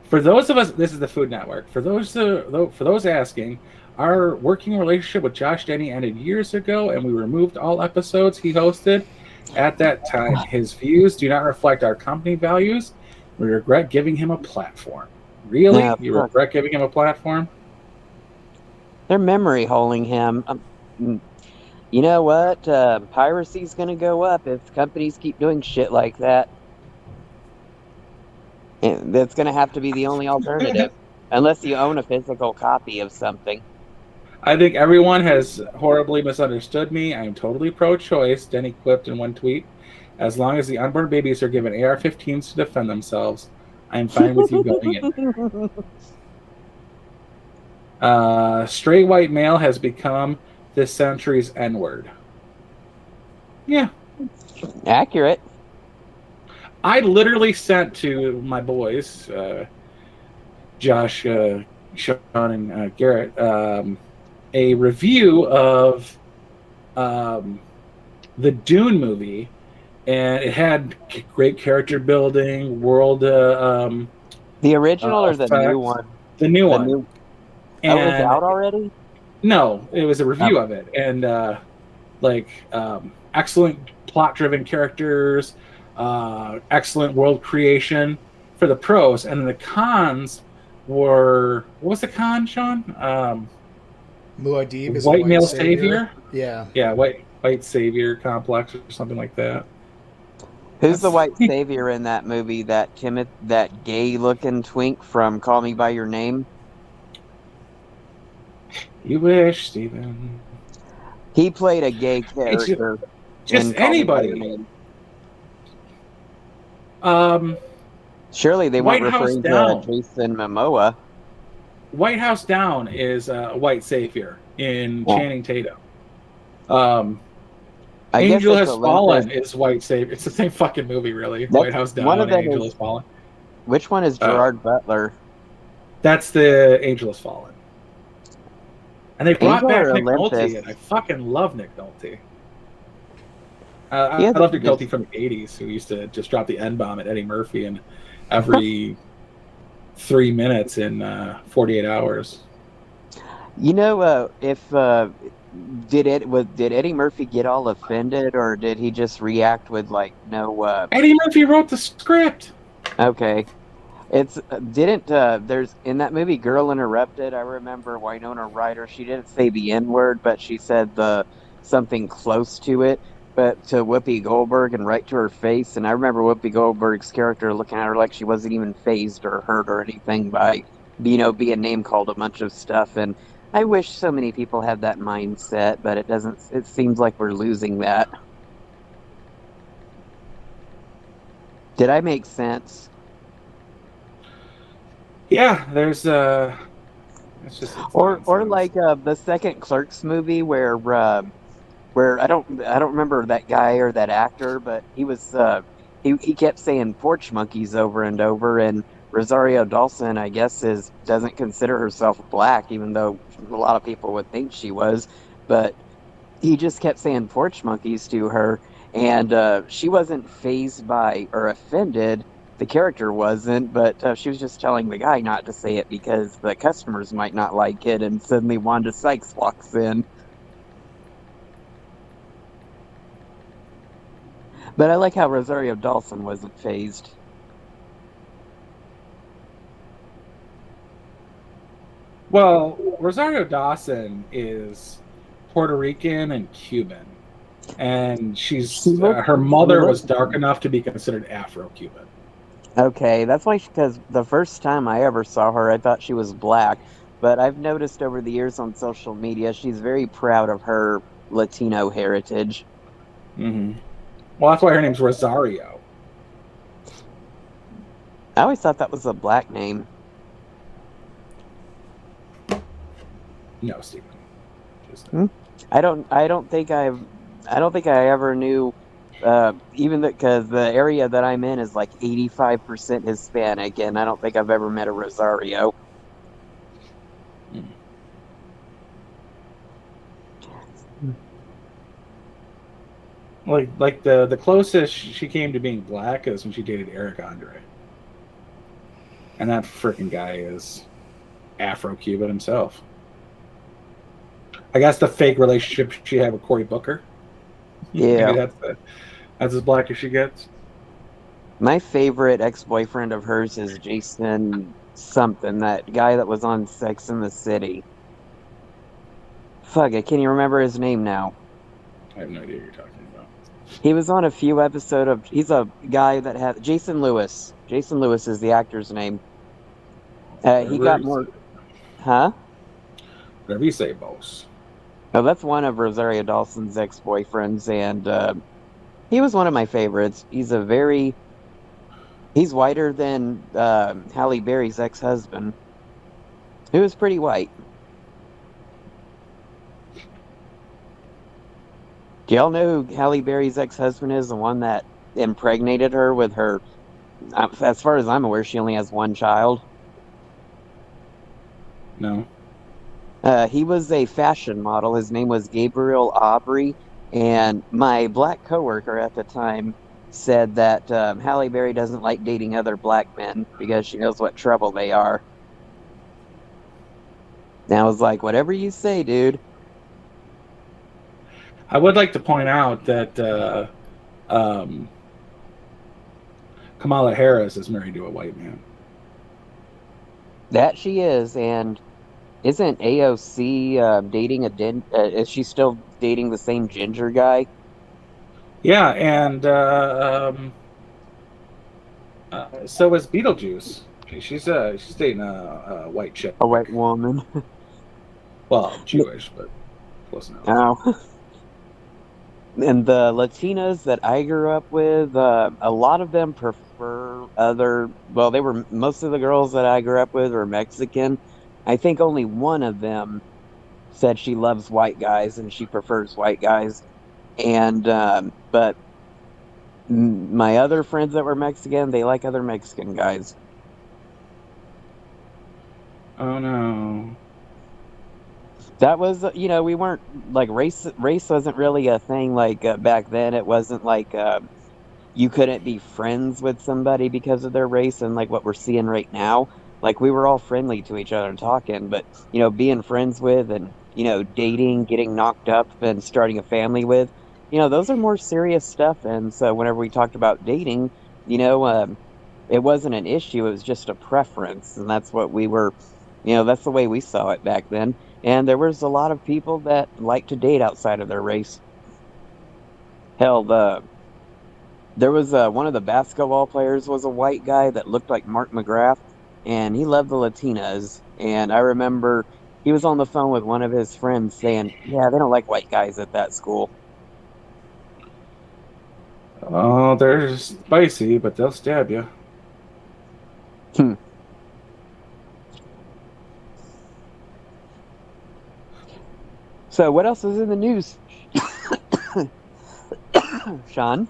For those of us, this is the Food Network. For those asking, our working relationship with Josh Denny ended years ago, and we removed all episodes he hosted at that time. His views do not reflect our company values. We regret giving him a platform. Really? Yeah, You fuck. regret giving him a platform? They're memory holing him. You know what? Piracy's gonna go up if companies keep doing shit like that. And that's gonna have to be the only alternative, unless you own a physical copy of something. I think everyone has horribly misunderstood me. I am totally pro-choice, Denny quipped in one tweet. As long as the unborn babies are given AR-15s to defend themselves, I am fine with you going in there. Straight white male has become this century's N-word. Yeah. Accurate. I literally sent to my boys, Josh, Sean, and Garrett, a review of the Dune movie, and it had great character building, world. The original or the effects. new one? The new one. And it was out already? No, it was a review of it, and excellent plot-driven characters, excellent world creation for the pros, and then the cons were, what was the con, Sean? Muad'Dib is white a white male savior. Yeah, white savior complex or something like that. Who's the white savior in that movie? That gay-looking twink from Call Me by Your Name? You wish, Steven. He played a gay character. Just anybody. Surely they weren't referring to Jason Momoa. White House Down is a white savior in Channing Tatum. Angel Has Fallen is white savior. It's the same fucking movie, really. White House Down and Angel Has Fallen. Which one is Gerard Butler? That's the Angel Has Fallen. And they brought back Nick Olympus? Nolte, and I fucking love Nick Nolte. I love Nick Nolte from the 80s, who used to just drop the N-bomb at Eddie Murphy in every 3 minutes in 48 hours. You know, did Eddie Murphy get all offended, or did he just react with no? Eddie Murphy wrote the script. Okay, there's in that movie Girl Interrupted. I remember Winona Ryder. She didn't say the N-word, but she said something close to it. But to Whoopi Goldberg and right to her face. And I remember Whoopi Goldberg's character looking at her like she wasn't even fazed or hurt or anything by, being name called a bunch of stuff. And I wish so many people had that mindset, but it doesn't. It seems like we're losing that. Did I make sense? Yeah, there's it's just or like the second Clerks movie where I don't remember that guy or that actor, but he was he kept saying porch monkeys over and over, and Rosario Dawson, I guess, doesn't consider herself black, even though a lot of people would think she was, but he just kept saying porch monkeys to her, and she wasn't fazed by or offended. The character wasn't, but she was just telling the guy not to say it because the customers might not like it, and suddenly Wanda Sykes walks in. But I like how Rosario Dawson wasn't fazed. Well, Rosario Dawson is Puerto Rican and Cuban, and her mother was dark enough to be considered Afro-Cuban. Okay, that's why, because the first time I ever saw her, I thought she was black. But I've noticed over the years on social media, she's very proud of her Latino heritage. Mm-hmm. Well, that's why her name's Rosario. I always thought that was a black name. No, Stephen. I don't think I ever knew. Even because the area that I'm in is like 85% Hispanic, and I don't think I've ever met a Rosario. Like the closest she came to being black is when she dated Eric Andre, and that freaking guy is Afro-Cuban himself. I guess the fake relationship she had with Cory Booker. Yeah, Maybe that's as black as she gets. my favorite ex-boyfriend of hers is Jason something, that guy that was on Sex and the City. Fuck, I can't even remember his name now. I have no idea what you're talking about. He was on a few episodes of. He's a guy that had Jason Lewis. Jason Lewis is the actor's name. He got more. Huh? Whatever you say, boss. Oh, that's one of Rosario Dawson's ex-boyfriends, and he was one of my favorites. He's whiter than Halle Berry's ex-husband, who was pretty white. Do y'all know who Halle Berry's ex-husband is? The one that impregnated her with her. As far as I'm aware, she only has one child. No. He was a fashion model. His name was Gabriel Aubrey, and my black coworker at the time said that Halle Berry doesn't like dating other black men because she knows what trouble they are. And I was like, whatever you say, dude. I would like to point out that Kamala Harris is married to a white man. That she is, and isn't AOC dating is she still dating the same ginger guy? Yeah, and so is Beetlejuice. She's dating a white chick. A white woman. Well, Jewish, but close enough. Oh. And the Latinas that I grew up with, a lot of them prefer most of the girls that I grew up with were Mexican. I think only one of them said she loves white guys and she prefers white guys. And, but my other friends that were Mexican, they like other Mexican guys. Oh no. That was, we weren't like race wasn't really a thing like back then. It wasn't like you couldn't be friends with somebody because of their race, and like what we're seeing right now. Like we were all friendly to each other and talking, but being friends with and dating, getting knocked up and starting a family with, those are more serious stuff. And so whenever we talked about dating, it wasn't an issue. It was just a preference, and that's what we were. That's the way we saw it back then. And there was a lot of people that liked to date outside of their race. Hell, there was one of the basketball players was a white guy that looked like Mark McGrath, and he loved the Latinas. And I remember he was on the phone with one of his friends saying, yeah, they don't like white guys at that school. Oh, they're spicy, but they'll stab you. So what else is in the news? Sean?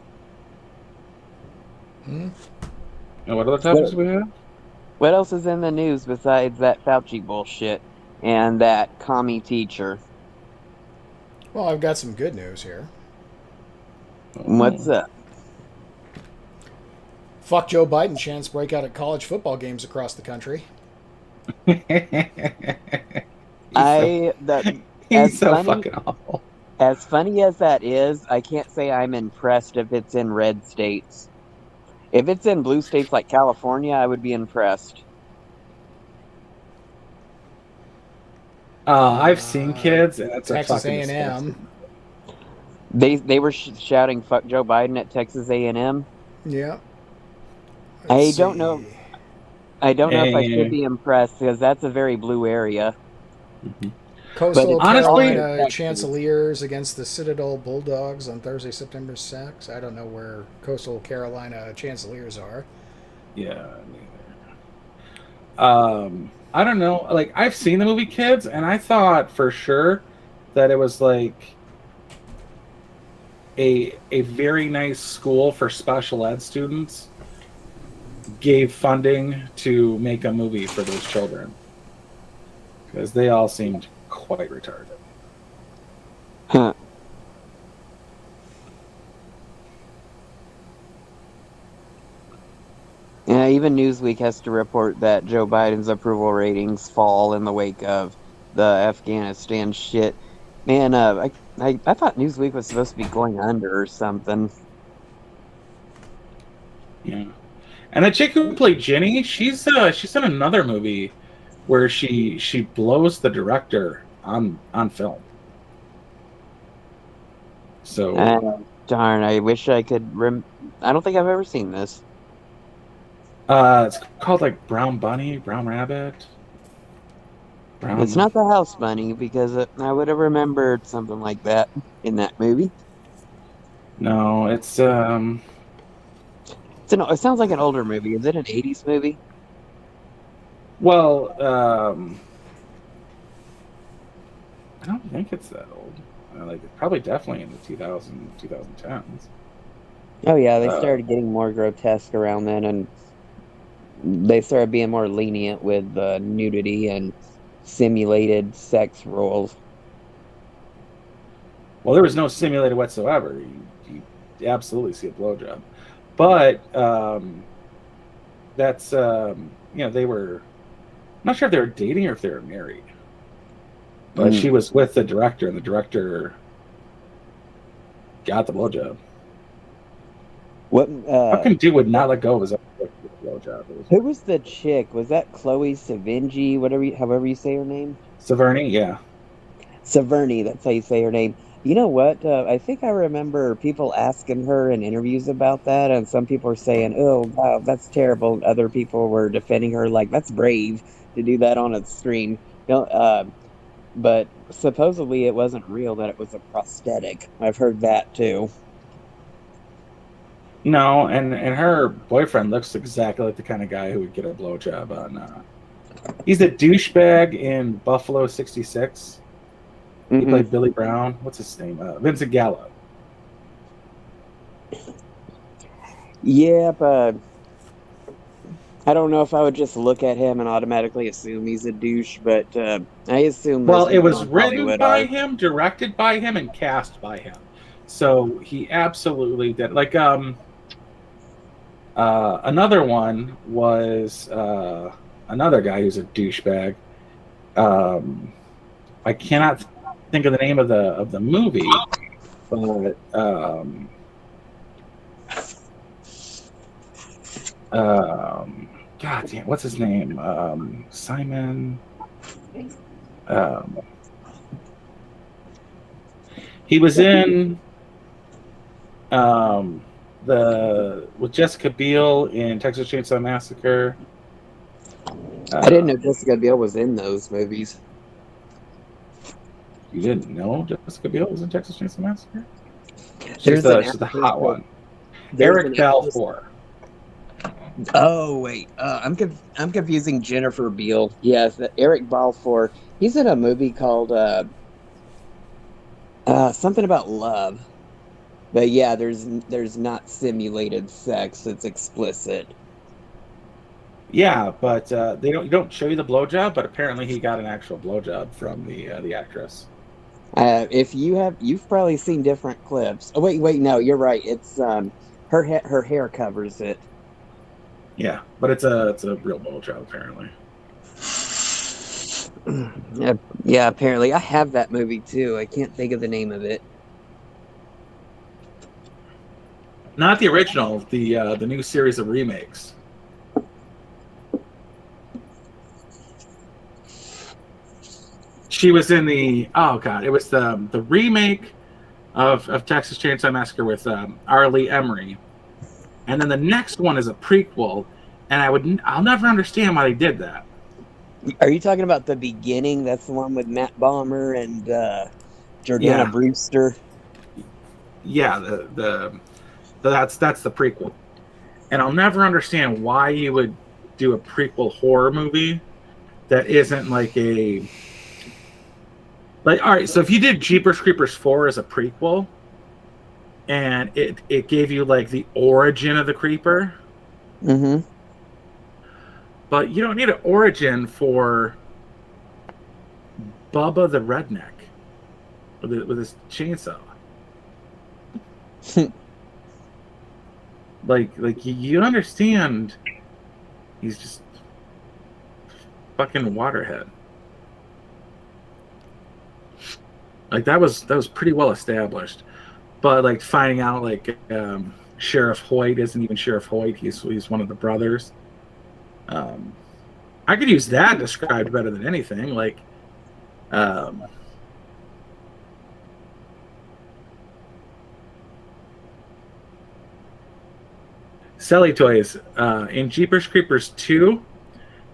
And what other topics do we have? What else is in the news besides that Fauci bullshit and that commie teacher? Well, I've got some good news here. What's up? Fuck Joe Biden chance break out at college football games across the country. He's so fucking awful. As funny as that is, I can't say I'm impressed if it's in red states. If it's in blue states like California, I would be impressed. I've seen Kids, and it's a Texas fucking A&M. disgusting. They were shouting "fuck Joe Biden" at Texas A&M. Yeah. I Let's don't know. see. I don't know if I should And be impressed because that's a very blue area. But Coastal it's all honestly, in Carolina Texas. Chancelleers against the Citadel Bulldogs on Thursday, September 6th. I don't know where Coastal Carolina Chancelleers are. yeah. I don't know. Like, I've seen the movie Kids, and I thought for sure that it was like a very nice school for special ed students gave funding to make a movie for those children because they all seemed quite retarded. Huh. Yeah, even Newsweek has to report that Joe Biden's approval ratings fall in the wake of the Afghanistan shit. Man, I thought Newsweek was supposed to be going under or something. Yeah. And the chick who played Jenny, she's in another movie where she blows the director on film. So Darn, I wish I could. I don't think I've ever seen this. it's called like Brown Bunny, Brown Rabbit. It's not the House Bunny because I would have remembered something like that in that movie. No, it's It sounds like an older movie. Is it an '80s movie? well, I don't think it's that old. Like probably definitely in the 2010s. Oh yeah, they started getting more grotesque around then, and they started being more lenient with nudity and simulated sex roles. Well, there was no simulated whatsoever. You absolutely see a blowjob, but that's they were. I'm not sure if they were dating or if they were married, but she was with the director, and the director got the blowjob. What? How can dude would not let go of his own blowjob? Who was the chick? Was that Chloe Sevigny? However you say her name. Sevigny, yeah. Sevigny, that's how you say her name. You know what? I think I remember people asking her in interviews about that, and some people were saying, "Oh, wow, that's terrible." Other people were defending her, like, "That's brave to do that on a screen." But supposedly it wasn't real; that it was a prosthetic. I've heard that too. No, and her boyfriend looks exactly like the kind of guy who would get a blowjob on. He's a douchebag in Buffalo '66. He played Billy Brown. What's his name? Vincent Gallo. Yeah, but I don't know if I would just look at him and automatically assume he's a douche, but I assume. Well, it was people in written Hollywood by are. him, directed by him, and cast by him. So he absolutely did. Like another one was another guy who's a douchebag. I cannot think of the name of the movie, but God damn, what's his name? Simon. He was in with Jessica Biel in Texas Chainsaw Massacre. I didn't know Jessica Biel was in those movies. You didn't know Jessica Biel was in Texas Chainsaw Massacre? She's the hot one. Eric Balfour. Oh wait, I'm confusing Jennifer Biel. Yes, Eric Balfour. He's in a movie called something about love. But yeah, there's not simulated sex. It's explicit. Yeah, but they don't show you the blowjob. But apparently, he got an actual blowjob from the actress. If you've probably seen different clips. Oh wait, no, you're right. It's her hair covers it. Yeah, but it's a real blowjob apparently. Yeah, apparently I have that movie too. I can't think of the name of it. Not the original, the new series of remakes. She was in the it was the remake of Texas Chainsaw Massacre with Arlie Emery, and then the next one is a prequel, and I'll never understand why they did that. Are you talking about the beginning? That's the one with Matt Bomber and Jordana Brewster. Yeah, that's the prequel, and I'll never understand why you would do a prequel horror movie that isn't like a. Like, all right, so if you did Jeepers Creepers 4 as a prequel, and it gave you like the origin of the creeper, but you don't need an origin for Bubba the Redneck with his chainsaw. like you understand, he's just fucking waterhead. Like that was pretty well established, but like finding out like Sheriff Hoyt isn't even Sheriff Hoyt. He's one of the brothers. I could use that described better than anything. Like, Selly Toys in Jeepers Creepers 2.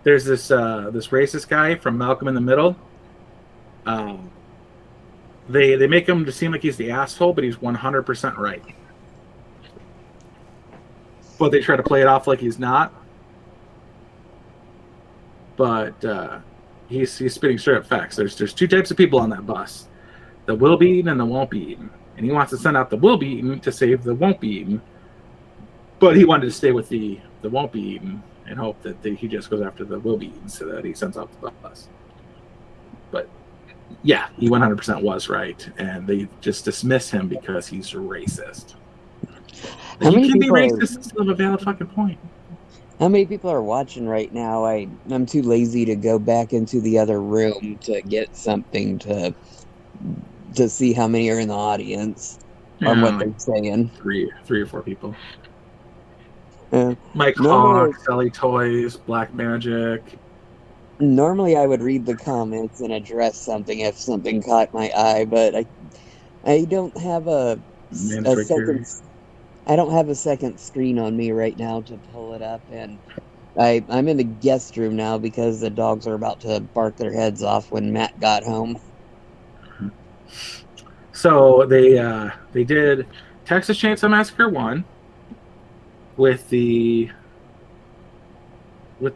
There's this racist guy from Malcolm in the Middle. They make him to seem like he's the asshole, but he's 100% right. But they try to play it off like he's not. But he's spitting straight up facts. There's two types of people on that bus: the will be eaten and the won't be eaten. And he wants to send out the will be eaten to save the won't be eaten. But he wanted to stay with the won't be eaten and hope that he just goes after the will be eaten so that he sends out the bus. But yeah, he 100% was right, and they just dismiss him because he's racist. You can be racist and still have a valid fucking point. How many people are watching right now? I'm too lazy to go back into the other room to get something to see how many are in the audience on what they're saying. Three or four people. Mike Hawk, Selly Toys, Black Magic. Normally, I would read the comments and address something if something caught my eye, but I don't have a second. I don't have a second screen on me right now to pull it up, and I'm in the guest room now because the dogs are about to bark their heads off when Matt got home. So they did Texas Chainsaw Massacre 1 with the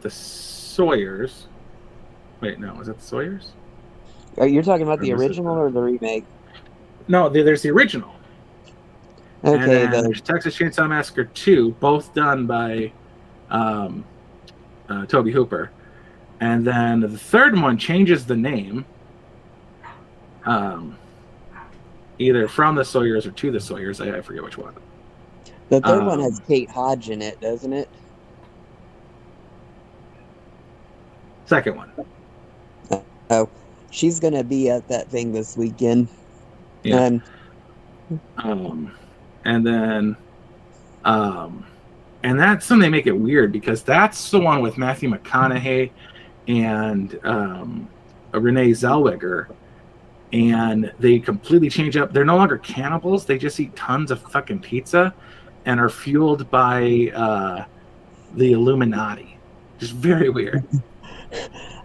Sawyers. Wait, no, was that the Sawyers? You're talking about the original or the remake? No, there's the original. Okay, and then there's Texas Chainsaw Massacre 2, both done by Toby Hooper. And then the third one changes the name, either from the Sawyers or to the Sawyers. I forget which one. The third one has Kate Hodge in it, doesn't it? Second one. Oh, she's going to be at that thing this weekend. Yeah. And then that's when they make it weird, because that's the one with Matthew McConaughey and Renee Zellweger, and they completely change up. They're no longer cannibals. They just eat tons of fucking pizza and are fueled by the Illuminati. Just very weird.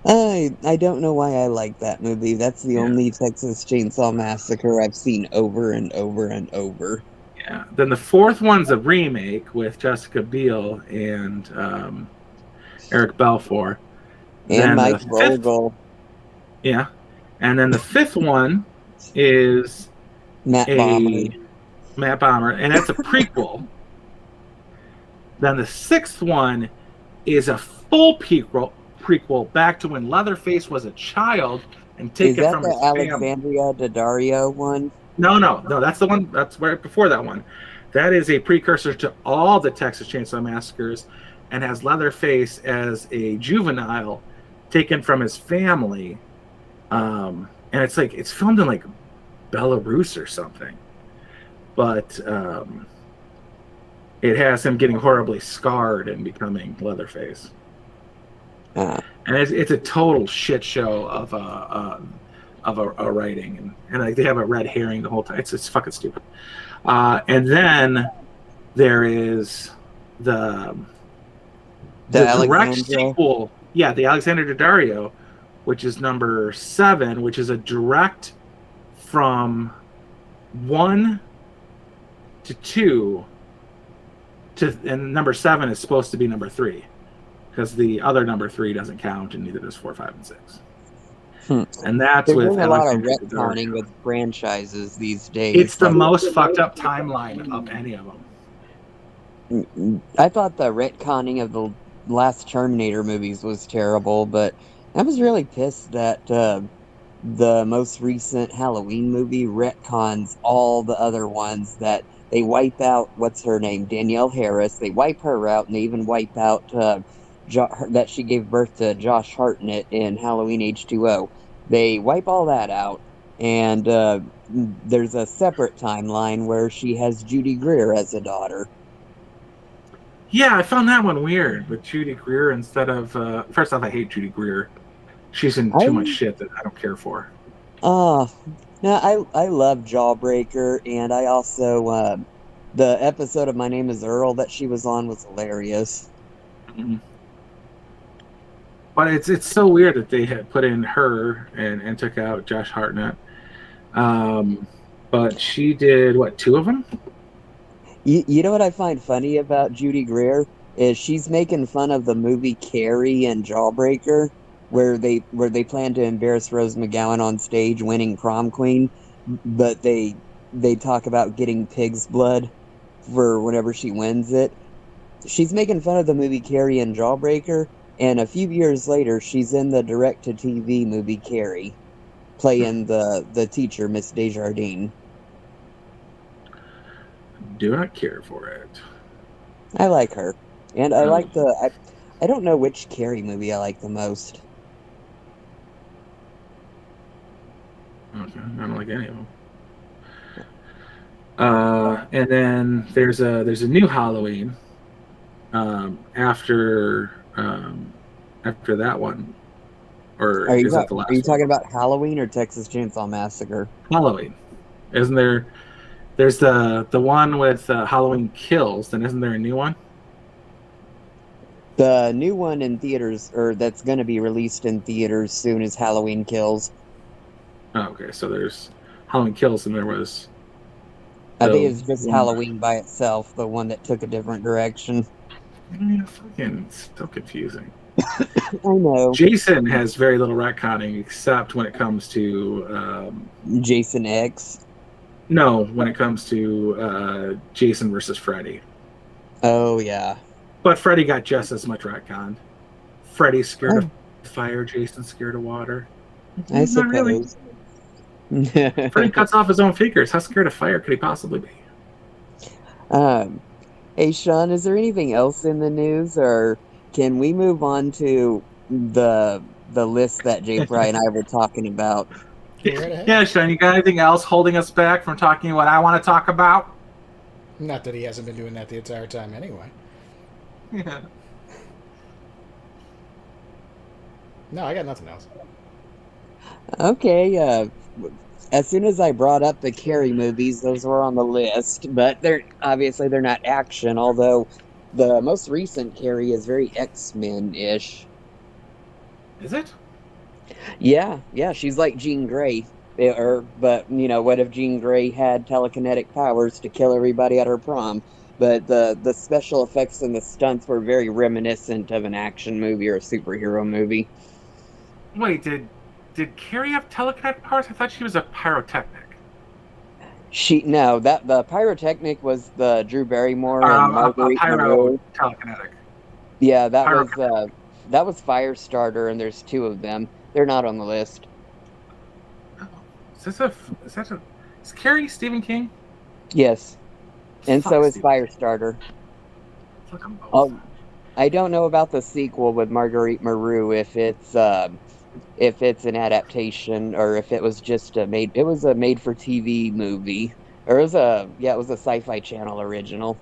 I don't know why I like that movie. That's the only Texas Chainsaw Massacre I've seen over and over and over. Yeah. Then the fourth one's a remake with Jessica Biel and Eric Balfour. And Mike Vogel. Yeah. And then the fifth one is Matt Bomber, and that's a prequel. Then the sixth one is a full prequel back to when Leatherface was a child and taken from his family. Is that the Alexandria Daddario one? No, that's the one. That's right before that one. That is a precursor to all the Texas Chainsaw Massacres, and has Leatherface as a juvenile taken from his family. And it's filmed in like Belarus or something, but it has him getting horribly scarred and becoming Leatherface. And it's a total shit show of of a writing, and like they have a red herring the whole time. It's fucking stupid. And then there is the direct Alexandra. sequel. Yeah, the Alexander Daddario, which is number 7, which is a direct from 1 to 2 and number 7 is supposed to be number 3 because the other number 3 doesn't count, and neither does 4, 5, and 6. And that's There's with been a lot of Alexander retconning Daddario. with franchises these days. It's the like- most fucked up timeline of any of them. I thought the retconning of the last Terminator movies was terrible, but I was really pissed that the most recent Halloween movie retcons all the other ones. That they wipe out, what's her name, Danielle Harris. They wipe her out, and they even wipe out that she gave birth to Josh Hartnett in Halloween H2O. They wipe all that out, and there's a separate timeline where she has Judy Greer as a daughter. Yeah, I found that one weird with Judy Greer instead of. First off, I hate Judy Greer. She's in too much shit that I don't care for. No, I love Jawbreaker, and I also the episode of My Name Is Earl that she was on was hilarious. Mm-hmm. But it's so weird that they had put in her and took out Josh Hartnett. But she did what, 2 of them? You know what I find funny about Judy Greer is she's making fun of the movie Carrie and Jawbreaker, where they plan to embarrass Rose McGowan on stage winning prom queen, but they talk about getting pig's blood for whenever she wins it. She's making fun of the movie Carrie and Jawbreaker, and a few years later she's in the direct-to-TV movie Carrie, playing the teacher, Miss Desjardins. Do not care for it. I like her. And I like I don't know which Carrie movie I like the most. Okay, I don't like any of them. And then there's a new Halloween after that one. Or is that the last Are you one? talking about Halloween or Texas Chainsaw Massacre? Halloween. Isn't there? There's the one with Halloween Kills. Then isn't there a new one? The new one in theaters, or that's going to be released in theaters soon, is Halloween Kills. Oh, okay, so there's Halloween Kills, and there was. I think it's just Halloween by itself, the one that took a different direction. Yeah, fucking so confusing. I know. Jason has very little retconning, except when it comes to Jason X. No, when it comes to Jason versus Freddy. Oh yeah. But Freddy got just as much retconned. Freddy's scared of fire, Jason's scared of water. I Not suppose. really. Freddy cuts off his own fingers. How scared of fire could he possibly be? Hey Sean, is there anything else in the news, or can we move on to the list that Jay Fry and I were talking about? Go right ahead. Yeah, Sean, you got anything else holding us back from talking what I want to talk about? Not that he hasn't been doing that the entire time anyway. Yeah. No, I got nothing else. Okay, as soon as I brought up the Carrie movies, those were on the list, but they're not action, although the most recent Carrie is very X-Men-ish. Is it? Yeah, she's like Jean Grey. But, what if Jean Grey had telekinetic powers to kill everybody at her prom? But the special effects and the stunts were very reminiscent of an action movie or a superhero movie. Wait, did Carrie have telekinetic powers? I thought she was a pyrotechnic. The pyrotechnic was the Drew Barrymore and Marguerite Monroe. Telekinetic. Yeah, that was Firestarter, and there's 2 of them. They're not on the list. Is Carrie Stephen King? Yes. And Fuck so is Stephen Firestarter. Fuck 'em both. I don't know about the sequel with Marguerite Monroe, if it's an adaptation or if it was just a made for TV movie. Or it was a Sci-Fi Channel original.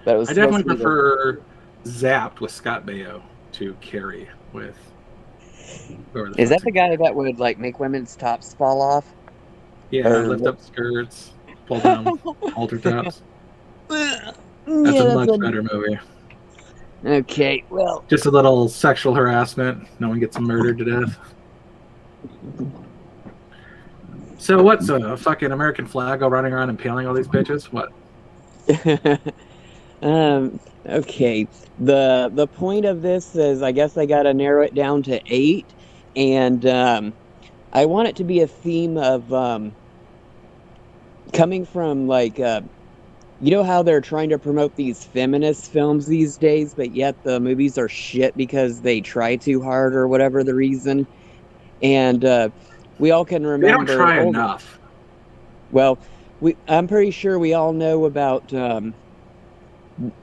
But it was I definitely prefer Zapped with Scott Baio to Carrie with Whoever Is that fuck's the in- guy that would like make women's tops fall off? Yeah, Or lift what? up skirts, pull down halter tops. That's Yeah, a that's much better movie. okay. Well, Just a little sexual harassment. No one gets murdered to death. So what's a fucking American flag go running around impaling all these bitches? What? okay. The point of this is, I guess I got to narrow it down to 8, and I want it to be a theme of coming from like you know how they're trying to promote these feminist films these days, but yet the movies are shit because they try too hard or whatever the reason. And we all can They don't remember try old. enough. Well, I'm pretty sure we all know about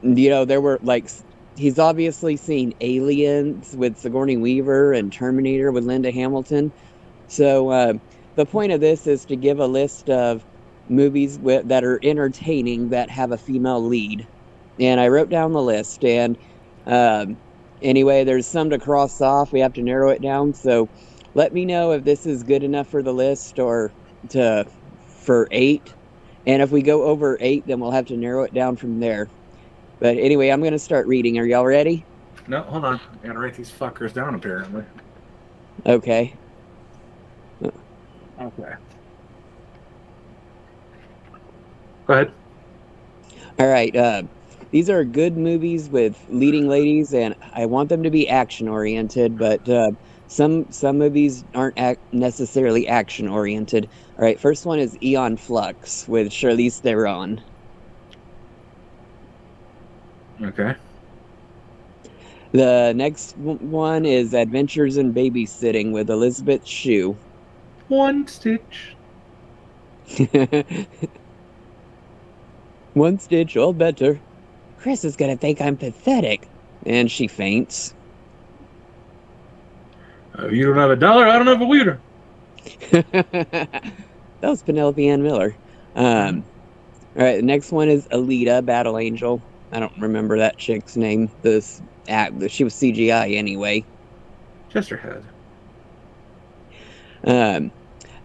there were like he's obviously seen Aliens with Sigourney Weaver and Terminator with Linda Hamilton. So the point of this is to give a list of movies that are entertaining that have a female lead. And I wrote down the list. And anyway, there's some to cross off. We have to narrow it down. So let me know if this is good enough for the list or for 8. And if we go over 8, then we'll have to narrow it down from there. But anyway, I'm going to start reading. Are y'all ready? No, hold on. I gotta write these fuckers down, apparently. Okay. Okay. Go ahead. All right. These are good movies with leading ladies, and I want them to be action oriented. But some movies aren't necessarily action oriented. All right. First one is Eon Flux with Charlize Theron. Okay. The next one is Adventures in Babysitting with Elizabeth Shue. One stitch. One stitch, all better. Chris is gonna think I'm pathetic. And she faints. You don't have $1, I don't have a weeder. That was Penelope Ann Miller. All right, the next one is Alita, Battle Angel. I don't remember that chick's name. She was CGI anyway. Just her head.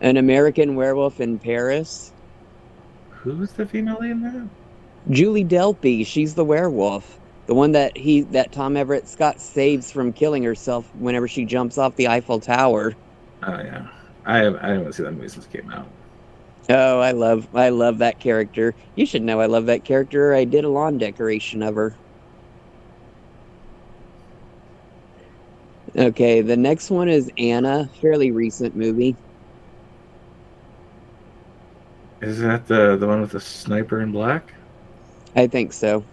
An American Werewolf in Paris. Who's the female lead in that? Julie Delpy, she's the werewolf. The one that Tom Everett Scott saves from killing herself whenever she jumps off the Eiffel Tower. Oh yeah. I haven't seen that movie since it came out. Oh, I love that character. You should know I love that character. I did a lawn decoration of her. Okay, the next one is Anna, fairly recent movie. Is that the one with the sniper in black? I think so.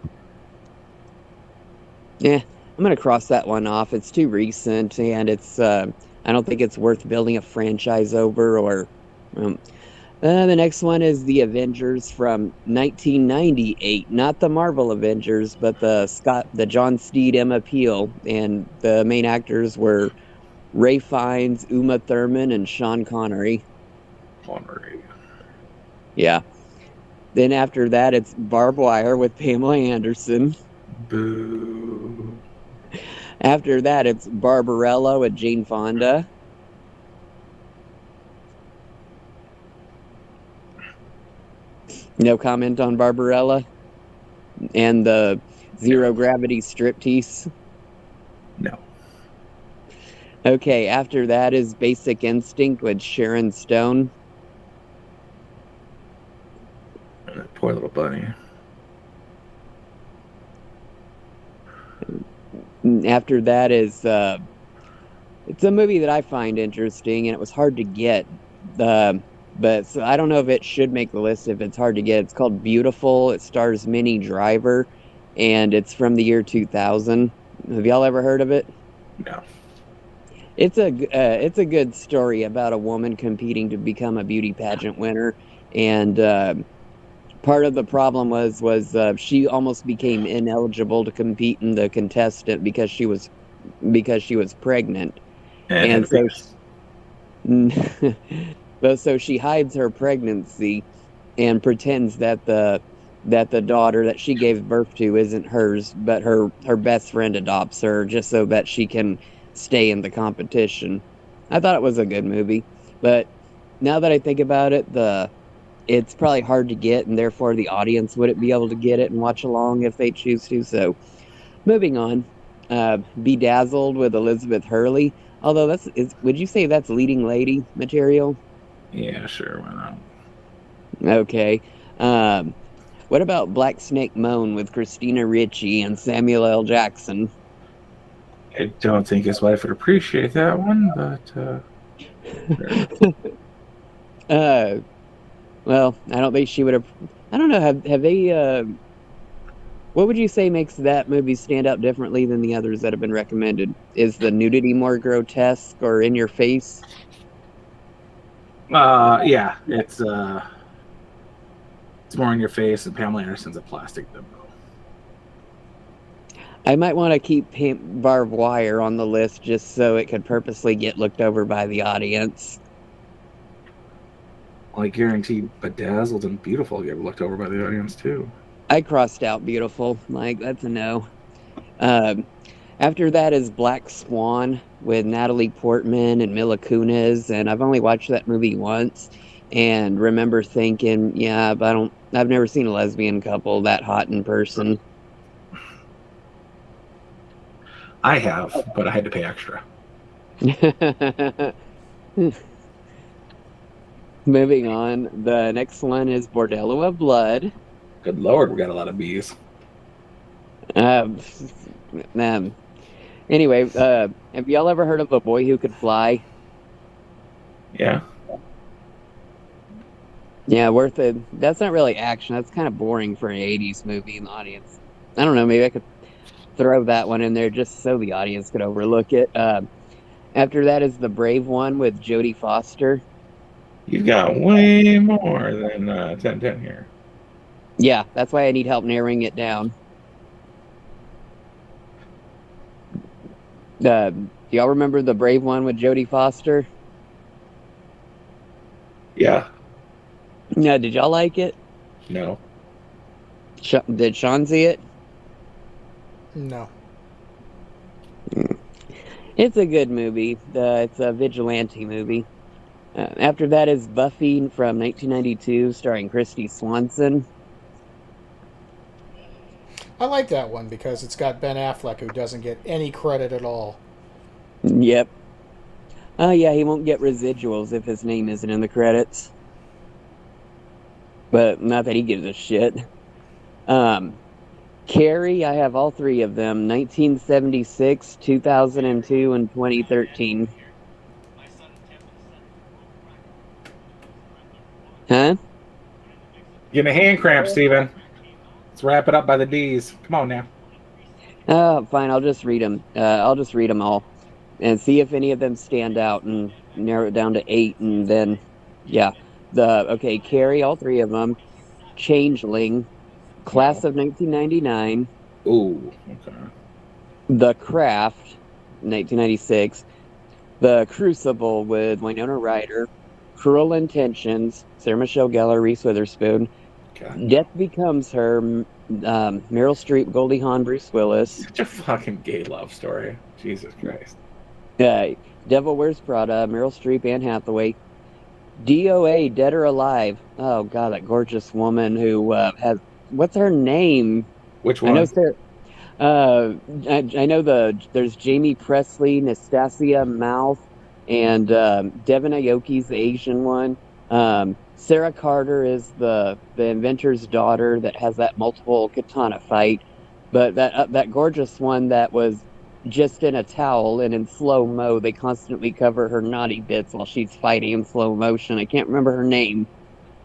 Yeah, I'm gonna cross that one off. It's too recent, and it's I don't think it's worth building a franchise over. Or the next one is The Avengers from 1998, not the Marvel Avengers, but the John Steed, Emma Peel, and the main actors were Ray Fiennes, Uma Thurman, and Sean Connery. Connery. Yeah. Then after that, it's Barbed Wire with Pamela Anderson. Boo. After that, it's Barbarella with Jane Fonda. No comment on Barbarella? And the Zero Gravity Striptease? No. Okay, after that is Basic Instinct with Sharon Stone. That poor little bunny. After that is it's a movie that I find interesting, and it was hard to get. But so I don't know if it should make the list if it's hard to get. It's called Beautiful. It stars Minnie Driver, and it's from the year 2000. Have y'all ever heard of it? No. It's a good story about a woman competing to become a beauty pageant winner, and part of the problem was she almost became ineligible to compete in the contestant because she was pregnant, and so so she hides her pregnancy and pretends that the daughter that she gave birth to isn't hers, but her best friend adopts her just so that she can stay in the competition. I thought it was a good movie, but now that I think about it, it's probably hard to get, and therefore the audience wouldn't be able to get it and watch along if they choose to. So, moving on, Bedazzled with Elizabeth Hurley. Although would you say that's leading lady material? Yeah, sure, why not? Okay. What about Black Snake Moan with Christina Ricci and Samuel L. Jackson? I don't think his wife would appreciate that one, but sure. Well, I don't think she would have. I don't know. Have they? What would you say makes that movie stand out differently than the others that have been recommended? Is the nudity more grotesque or in your face? Yeah, it's more in your face, and Pamela Anderson's a plastic bimbo. I might want to keep Barbed Wire on the list just so it could purposely get looked over by the audience. Well, I guarantee Bedazzled and Beautiful get looked over by the audience too. I crossed out Beautiful. Like, that's a no. After that is Black Swan with Natalie Portman and Mila Kunis, and I've only watched that movie once and remember thinking, yeah, but I've never seen a lesbian couple that hot in person. I have, but I had to pay extra. Moving on, the next one is Bordello of Blood. Good Lord, we got a lot of bees. Anyway, have y'all ever heard of A Boy Who Could Fly? Yeah. Yeah, worth it. That's not really action. That's kind of boring for an 80s movie in the audience. I don't know, maybe I could throw that one in there just so the audience could overlook it. After that is The Brave One with Jodie Foster. You've got way more than 10-10 here. Yeah, that's why I need help narrowing it down. Do y'all remember The Brave One with Jodie Foster? Yeah. No, did y'all like it? No. Did Sean see it? No. It's a good movie. It's a vigilante movie. After that is Buffy from 1992, starring Christy Swanson. I like that one because it's got Ben Affleck, who doesn't get any credit at all. Yep. Oh, yeah, he won't get residuals if his name isn't in the credits. But not that he gives a shit. Carrie, I have all three of them. 1976, 2002, and 2013. Huh? Getting a hand cramp, Steven. Let's wrap it up by the D's. Come on now. Oh, fine. I'll just read them. I'll just read them all and see if any of them stand out and narrow it down to 8. And then, yeah. Okay, Carrie, all three of them. Changeling. Class of 1999. Ooh, okay. The Craft, 1996. The Crucible with Winona Ryder. Cruel Intentions, Sarah Michelle Gellar, Reese Witherspoon. Okay. Death Becomes Her, Meryl Streep, Goldie Hawn, Bruce Willis. Such a fucking gay love story. Jesus Christ. Devil Wears Prada, Meryl Streep, Anne Hathaway. DOA, Dead or Alive. Oh, God, that gorgeous woman who has... What's her name? Which one? I know Sarah... I know there's Jamie Presley, Nastasia Mouth, and Devin Aoki's the Asian one. Sarah Carter is the inventor's daughter that has that multiple katana fight. But that gorgeous one that was just in a towel and in slow-mo, they constantly cover her naughty bits while she's fighting in slow motion. I can't remember her name.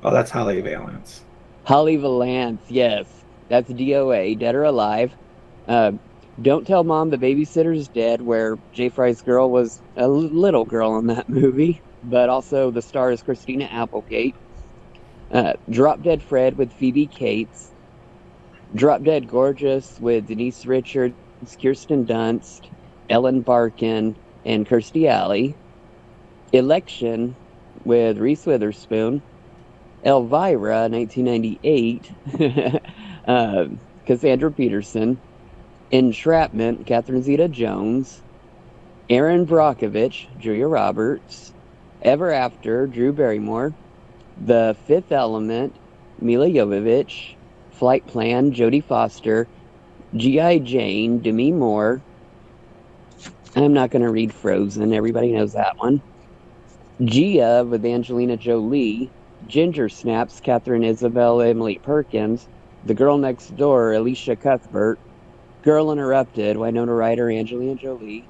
Oh, that's Holly Valance. Holly Valance, yes. That's DOA, Dead or Alive. Don't Tell Mom the Babysitter's Dead, where Jay Fry's girl was a little girl in that movie, but also the star is Christina Applegate. Drop Dead Fred with Phoebe Cates. Drop Dead Gorgeous with Denise Richards, Kirsten Dunst, Ellen Barkin, and Kirstie Alley. Election with Reese Witherspoon. Elvira, 1998, Cassandra Peterson. Entrapment, Catherine Zeta-Jones. Aaron Brockovich, Julia Roberts. Ever After, Drew Barrymore. The Fifth Element, Mila Jovovich. Flight Plan, Jodie Foster. G.I. Jane, Demi Moore. I'm not going to read Frozen. Everybody knows that one. Gia with Angelina Jolie. Ginger Snaps, Catherine Isabel Emily Perkins. The Girl Next Door, Alicia Cuthbert. Girl Interrupted, Winona Ryder, Angelina Jolie.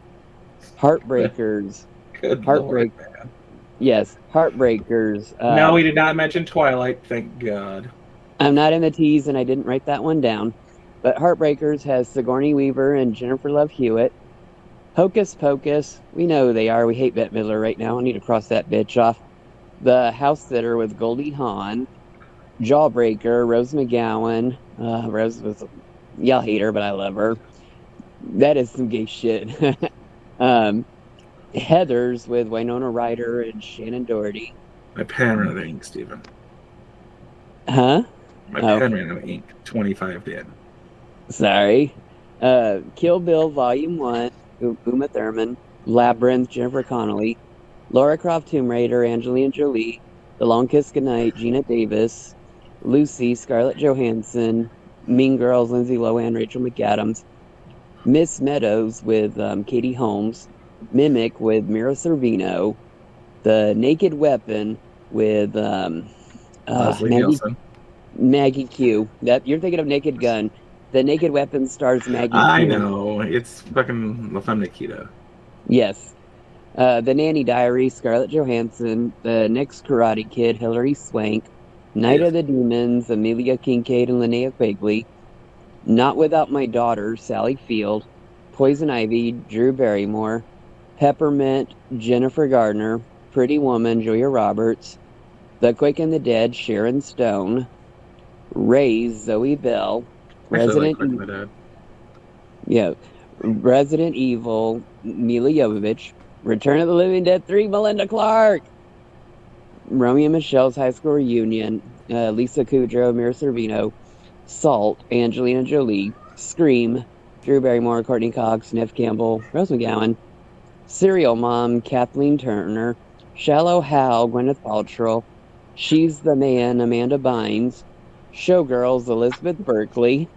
Heartbreakers. Good Heartbreak. Lord, man. Yes, Heartbreakers. No, we did not mention Twilight, thank God. I'm not in the teas, and I didn't write that one down. But Heartbreakers has Sigourney Weaver and Jennifer Love Hewitt. Hocus Pocus, we know who they are. We hate Bette Midler right now. I need to cross that bitch off. The House Sitter with Goldie Hawn. Jawbreaker, Rose McGowan. Rose was, y'all hate her, but I love her. That is some gay shit. Heathers with Winona Ryder and Shannon Doherty. My pen ran out of ink, Stephen. Huh? My pen ran out of ink. 25 did. Sorry. Kill Bill Volume 1, Uma Thurman. Labyrinth, Jennifer Connelly. Lara Croft Tomb Raider, Angelina Jolie. The Long Kiss Goodnight, Gina Davis. Lucy, Scarlett Johansson. Mean Girls, Lindsay Lohan, Rachel McAdams. Miss Meadows with Katie Holmes. Mimic with Mira Sorvino. The Naked Weapon with Leslie Nielsen. Maggie Q. That you're thinking of Naked Gun. The Naked Weapon stars Maggie Q. I know. It's fucking La Femme Nikita. Yes. The Nanny Diary, Scarlett Johansson. The Next Karate Kid, Hilary Swank. Night of the Demons, Amelia Kincaid and Linnea Quigley. Not Without My Daughter, Sally Field. Poison Ivy, Drew Barrymore. Peppermint, Jennifer Gardner. Pretty Woman, Julia Roberts. The Quick and the Dead, Sharon Stone. Raise, Zoe Bell. Resident Evil, Mila Jovovich. Return of the Living Dead 3, Melinda Clarke. Romeo and Michelle's High School Reunion, Lisa Kudrow, Mira Sorvino. Salt, Angelina Jolie. Scream, Drew Barrymore, Courtney Cox, Neve Campbell, Rose McGowan. Serial Mom, Kathleen Turner. Shallow Hal, Gwyneth Paltrow. She's the Man, Amanda Bynes. Showgirls, Elizabeth Berkley.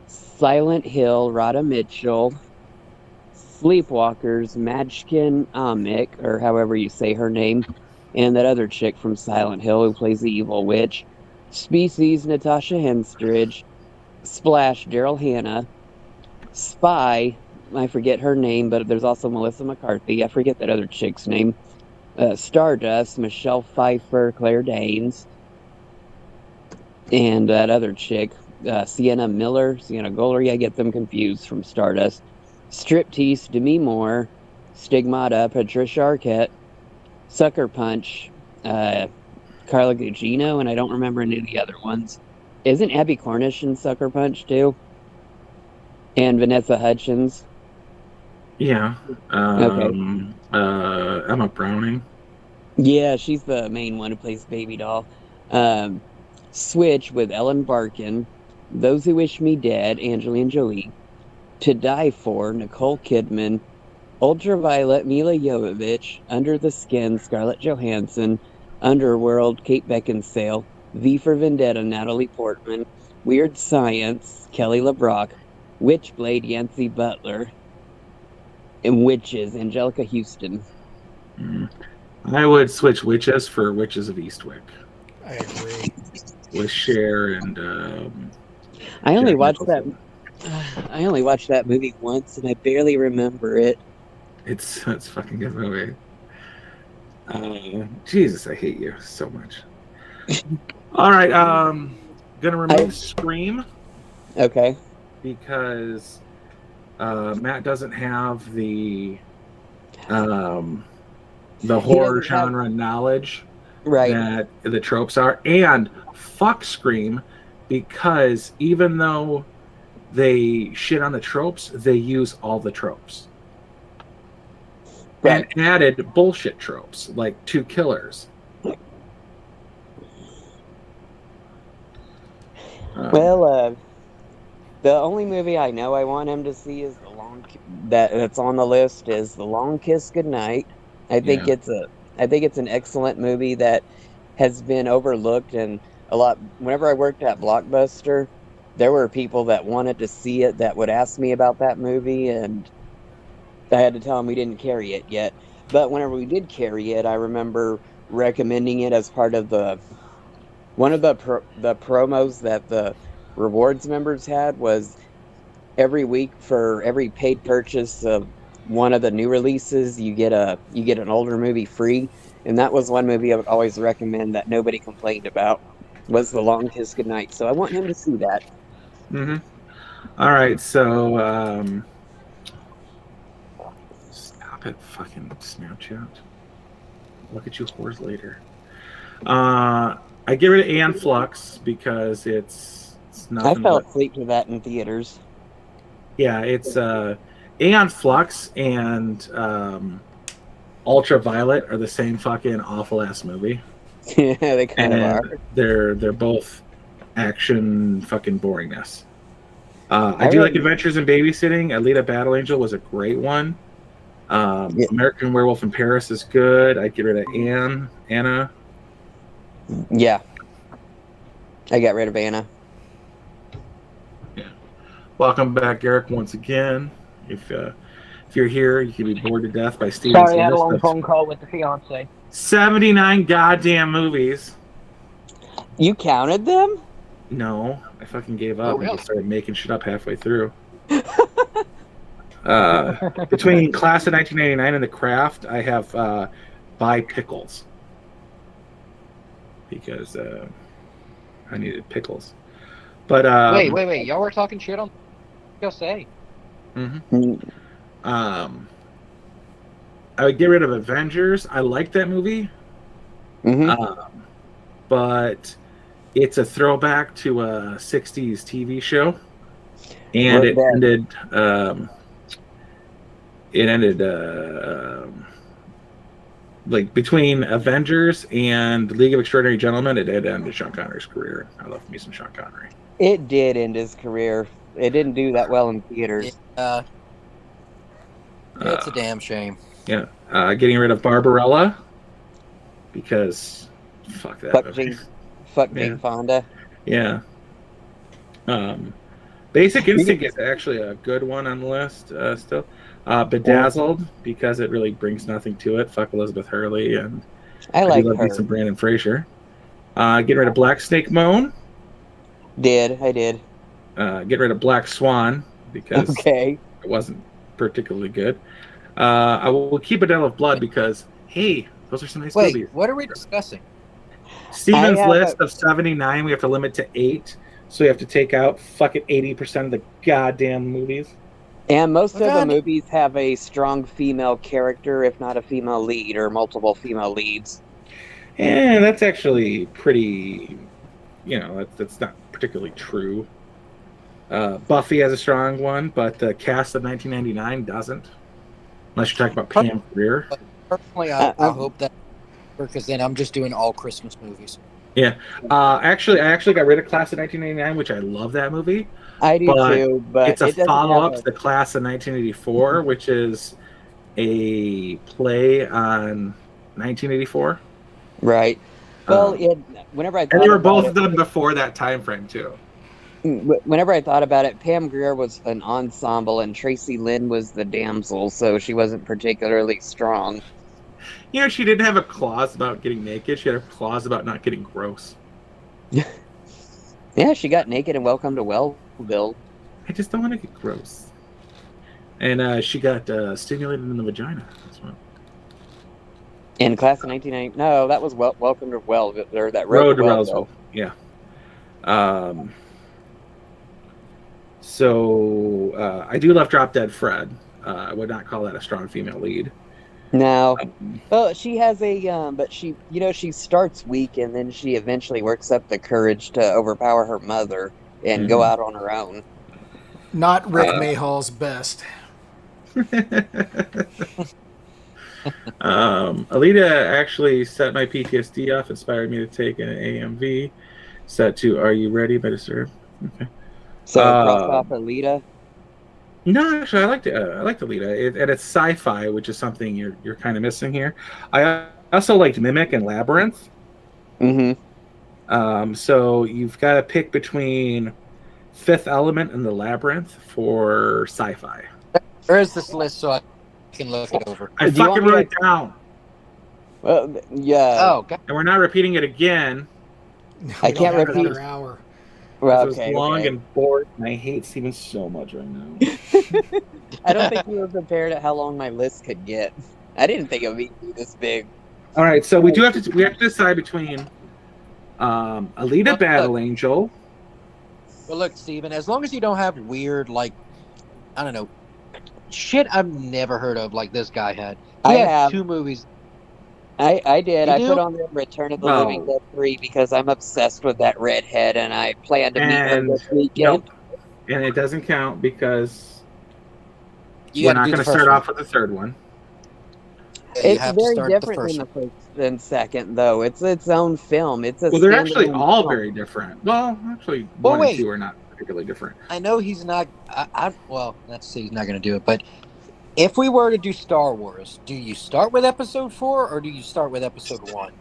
Silent Hill, Radha Mitchell. Sleepwalkers, Madjkin Amick, or however you say her name, and that other chick from Silent Hill who plays the evil witch. Species, Natasha Henstridge. Splash, Daryl Hannah. Spy, I forget her name, but there's also Melissa McCarthy. I forget that other chick's name. Stardust, Michelle Pfeiffer, Claire Danes. And that other chick, Sienna Gollery, I get them confused from Stardust. Striptease, Demi Moore. Stigmata, Patricia Arquette. Sucker Punch, Carla Gugino, and I don't remember any of the other ones. Isn't Abby Cornish in Sucker Punch too? And Vanessa Hudgens? Yeah. Okay. Emma Browning. Yeah, she's the main one who plays Baby Doll. Switch with Ellen Barkin. Those Who Wish Me Dead, Angelina Jolie. To Die For, Nicole Kidman. Ultraviolet, Mila Jovovich. Under the Skin, Scarlett Johansson. Underworld, Kate Beckinsale. V for Vendetta, Natalie Portman. Weird Science, Kelly LeBrock. Witchblade, Yancey Butler. And Witches, Angelica Houston. I would switch Witches for Witches of Eastwick. I agree. With Cher and I only Jack watched Nicholson. I only watched that movie once, and I barely remember it. It's a fucking good movie. Jesus, I hate you so much. All right, gonna remove Scream Okay. because Matt doesn't have the horror genre knowledge Right. that the tropes are, and fuck Scream because even though they shit on the tropes, they use all the tropes. Right. And added bullshit tropes like two killers. Well, the only movie I know I want him to see is The that's on the list is The Long Kiss Goodnight. I think Yeah. it's an excellent movie that has been overlooked and a lot. Whenever I worked at Blockbuster, there were people that wanted to see it that would ask me about that movie, and I had to tell them we didn't carry it yet. But whenever we did carry it, I remember recommending it as part of one of the promos that the rewards members had was every week for every paid purchase of one of the new releases, you get an older movie free, and that was one movie I would always recommend that nobody complained about was The Long Kiss Goodnight. So I want him to see that. Mm-hmm. All right, so stop it, fucking Snapchat. Look at you whores later. I get rid of Aeon Flux because it's I nothing. fell asleep to that in theaters. Yeah, it's Aeon Flux and Ultraviolet are the same fucking awful ass movie. Yeah, they kind of are. They're both action fucking boringness. I do like Adventures in Babysitting. Alita Battle Angel was a great one. American Werewolf in Paris is good. I'd get rid of Anna. Yeah. I got rid of Anna. Yeah. Welcome back, Eric, once again. If you're here, you can be bored to death by Steven's Sorry, I had a list long of phone call with the fiance. 79 goddamn movies. You counted them? No, I fucking gave up. Oh, really? I just started making shit up halfway through. Between Class of 1999 and The Craft, I have Buy Pickles. Because I needed pickles. But Wait. Y'all were talking shit on USA. Mm-hmm. I would get rid of Avengers. I like that movie. Mm-hmm. But it's a throwback to a 60s TV show. And it ended like between Avengers and League of Extraordinary Gentlemen, it did end Sean Connery's career. I love me some Sean Connery. It did end his career. It didn't do that well in theaters. It's a damn shame. Yeah. Getting rid of Barbarella because fuck that movie. Jane Fonda. Yeah. Basic Instinct is actually a good one on the list still. Bedazzled because it really brings nothing to it. Fuck Elizabeth Hurley, and I like love her. me some Brandon Fraser. Getting rid of Black Snake Moan. I did. Get rid of Black Swan because it wasn't particularly good. I will keep Adele of Blood because hey, those are some nice movies. Wait, what are we discussing? Steven's list of 79, we have to limit to 8, so we have to take out fucking 80% of the goddamn movies. And most of the movies have a strong female character, if not a female lead or multiple female leads. And that's actually pretty, that's not particularly true. Buffy has a strong one, but the cast of 1999 doesn't. Unless you're talking about Pam Grier. Personally, I hope that, because then I'm just doing all Christmas movies. Yeah. Actually, I got rid of Class of 1989, which I love that movie. I do too, but it's a follow-up to the Class of 1984, which is a play on 1984. Right. Well, whenever I thought and they were both done before that time frame too. Whenever I thought about it, Pam Grier was an ensemble, and Tracy Lynn was the damsel, so she wasn't particularly strong. She didn't have a clause about getting naked. She had a clause about not getting gross. Yeah, she got naked and Welcome to Wellville. I just don't want to get gross. And she got stimulated in the vagina. That's what. In Class of 1990, no, that was Welcome to Wellville, or that Road to Wellville. Yeah. So I do love Drop Dead Fred. I would not call that a strong female lead. No. Well, she has but she starts weak and then she eventually works up the courage to overpower her mother and go out on her own. Not Rick Mayhall's best. Alita actually set my PTSD off, inspired me to take an AMV. Set to Are You Ready by Disturbed. Okay. So cross off Alita? No, actually, I like the lead, and it's sci-fi, which is something you're kind of missing here. I also liked Mimic and Labyrinth. Mm-hmm. So you've got to pick between Fifth Element and the Labyrinth for sci-fi. Where is this list so I can look it over? I Do you fucking want me wrote it down, Well, yeah. Oh, God. and we're not repeating it again. I We don't can't have repeat- another hour. Well, It was okay. long okay. and bored, and I hate Steven so much right now. I don't think we were prepared at how long my list could get. I didn't think it would be this big. All right, so we have to decide between Alita Battle Angel. Well, look, Steven, as long as you don't have weird, like, I don't know, shit I've never heard of like this guy had. He I had have. 2 movies. I did. You I do? put on the Return of the Well- Living Dead 3 because I'm obsessed with that redhead, and I plan to meet her And this weekend. nope, and it doesn't count because You we're gotta not do going the to first start one. off with the third one. Yeah, you It's have to very start the different first than the one. first and second, though. It's its own film. It's a Well, they're actually standalone all film. very different. Well, actually, Well, 1 wait. and 2 are not particularly different. I know he's not. Well, let's see. He's not going to do it. But if we were to do Star Wars, do you start with Episode 4 or do you start with Episode 1?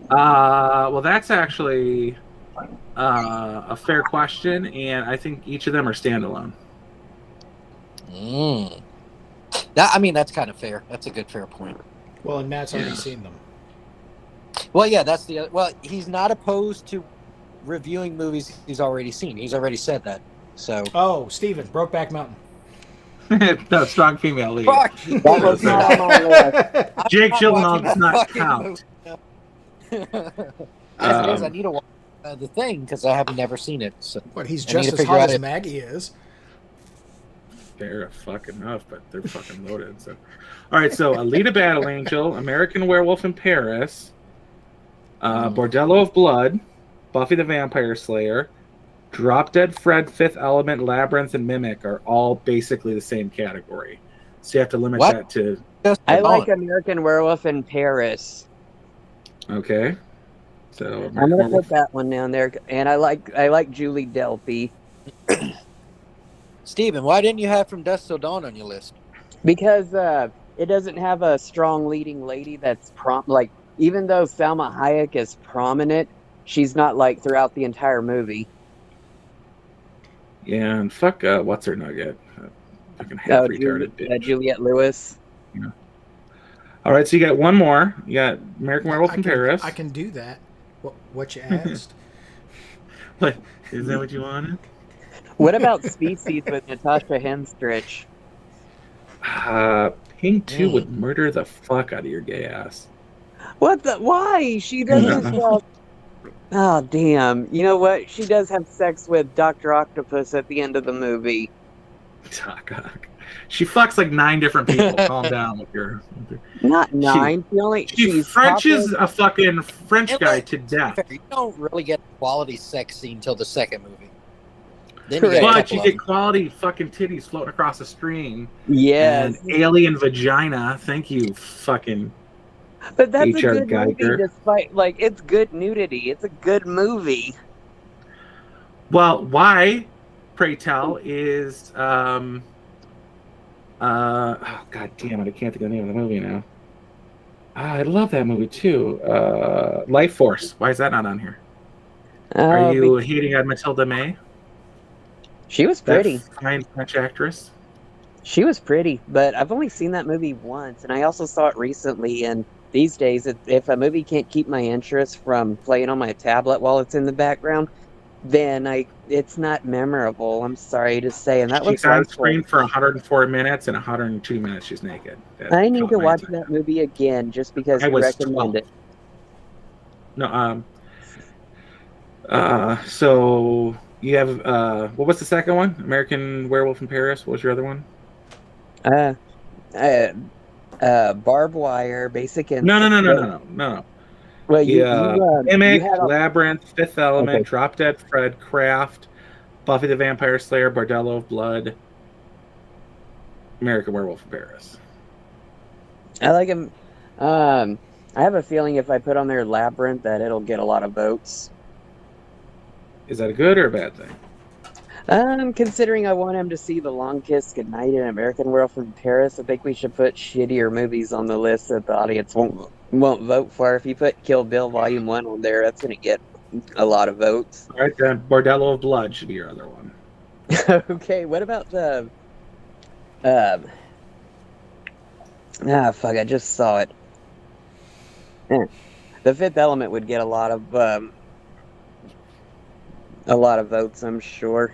Well, that's actually a fair question, and I think each of them are standalone. I mean, that's kind of fair. That's a good fair point. Well, and Matt's already seen them. Well, yeah, that's the other. Well, he's not opposed to reviewing movies he's already seen. He's already said that. So. Oh, Steven, Brokeback Mountain. No, strong female lead. Fuck. That was not on my list. Jake I'm Gyllenhaal watching does that not fucking count. movie. As it is, I Um, need to watch the thing because I have never seen it. So. What, he's I need just to as figure hot out as if- Maggie is. Fair fucking enough, but they're fucking loaded. So, all right. So, Alita Battle Angel, American Werewolf in Paris, Bordello of Blood, Buffy the Vampire Slayer, Drop Dead Fred, Fifth Element, Labyrinth, and Mimic are all basically the same category. So you have to limit What? that to I like American Werewolf in Paris. okay. So I'm American gonna Werewolf. put that one down there, and I like Julie Delpy Steven, why didn't you have From Dusk Till Dawn on your list? because it doesn't have a strong leading lady that's like, even though Salma Hayek is prominent, she's not like throughout the entire movie. Yeah, and fuck what's her nugget? Fucking half retarded bitch. Juliette Lewis. All right, so you got one more. You got American Werewolf in Paris. I can do that. What you asked? What is that? What you wanted? What about Species with Natasha Henstridge? Ping 2 would murder the fuck out of your gay ass. What the? Why? She doesn't. Oh, damn. You know what? She does have sex with Dr. Octopus at the end of the movie. She fucks like 9 different people. Calm down with your. Not 9. She She's Frenches popular. a fucking French guy to death. You don't really get a quality sex scene until the second movie. Then you get a But couple you of get them. quality fucking titties floating across the screen. Yes. And alien vagina. Thank you, fucking. But that's a H.R. good Geiger. movie despite, like, it's good nudity. It's a good movie. Well, why, pray tell, is oh god damn it, I can't think of the name of the movie now. I love that movie too. Life Force. Why is that not on here? Are you hating on Matilda May? She was pretty. That fine French actress. She was pretty, but I've only seen that movie once, and I also saw it recently. And these days, if a movie can't keep my interest from playing on my tablet while it's in the background, then it's not memorable. I'm sorry to say, and that was She's on screen for 104 minutes, and 102 minutes she's naked. That I need caught to my watch attention. that movie again just because I you was recommend 12. it. No, so you have what was the second one? American Werewolf in Paris. What was your other one? Barbed Wire, Basic Instinct. No. Well, Mimic, you had a- Labyrinth, Fifth Element, Okay. Drop Dead Fred, Craft, Buffy the Vampire Slayer, Bordello of Blood, American Werewolf in Paris. I like him. I have a feeling if I put on there Labyrinth that it'll get a lot of votes. Is that a good or a bad thing? Considering I want him to see The Long Kiss Goodnight and American Werewolf from Paris, I think we should put shittier movies on the list that the audience won't vote for. If you put Kill Bill Volume 1 on there, that's going to get a lot of votes. All right, then Bordello of Blood should be your other one. Okay, what about the... fuck, I just saw it. The Fifth Element would get a lot of votes, I'm sure.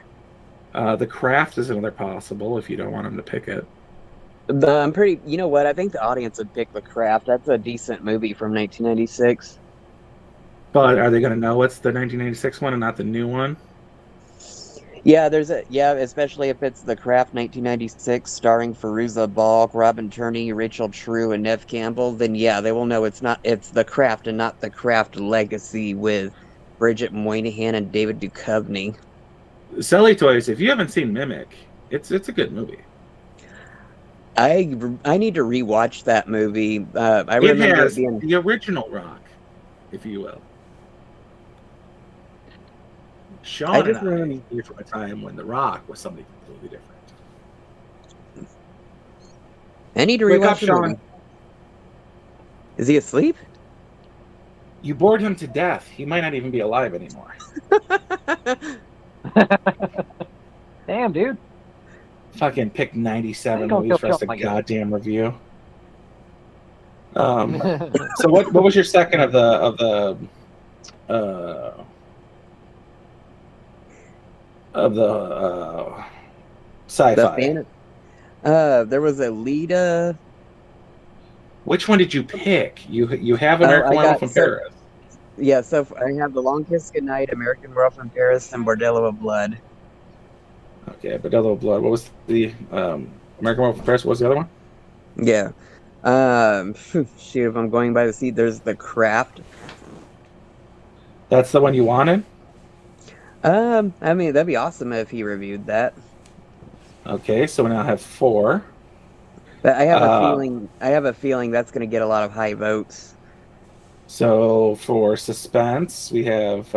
The Craft is another possible if you don't want him to pick it. I'm pretty... You know what? I think the audience would pick The Craft. That's a decent movie from 1996. But are they going to know it's the 1986 one and not the new one? Yeah, especially if it's The Craft 1996, starring Fairuza Balk, Robin Turney, Rachel True, and Neve Campbell. Then yeah, they will know it's The Craft and not The Craft Legacy with Bridget Moynihan and David Duchovny. Silly Toys. If you haven't seen Mimic, it's a good movie. I need to rewatch that movie. I It remember has it being the original Rock, if you will. Sean I just and I remember- came from a time when The Rock was something completely different. I need to Wake up, rewatch the Sean. movie. Is he asleep? You bored him to death. He might not even be alive anymore. Damn, dude. Fucking pick 97 Don't movies for us to feel like it. goddamn review. So what was your second of the sci-fi? There was Alita. Which one did you pick? You have American I Werewolf got from Paris. Yeah, so I have The Long Kiss Goodnight, American Werewolf in Paris, and Bordello of Blood. Okay, Bordello of Blood. What was the American Werewolf from Paris? What was the other one? Yeah. Shoot, if I'm going by the seat, there's The Craft. That's the one you wanted? I mean, that'd be awesome if he reviewed that. Okay, so we now have 4. But I have a feeling that's going to get a lot of high votes. So for suspense, we have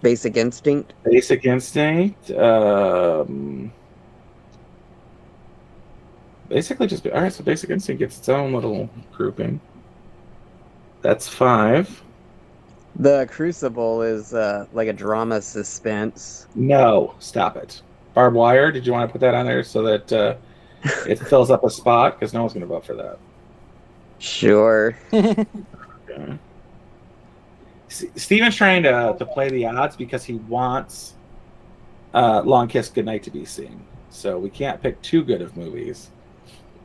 Basic Instinct. Basic Instinct. Basically just... All right, so Basic Instinct gets its own little grouping. That's 5. The Crucible is like a drama suspense. No, stop it. Barbed Wire, did you want to put that on there so that it fills up a spot? Because no one's going to vote for that. Sure. Okay. Steven's trying to play the odds because he wants Long Kiss Goodnight to be seen. So we can't pick too good of movies.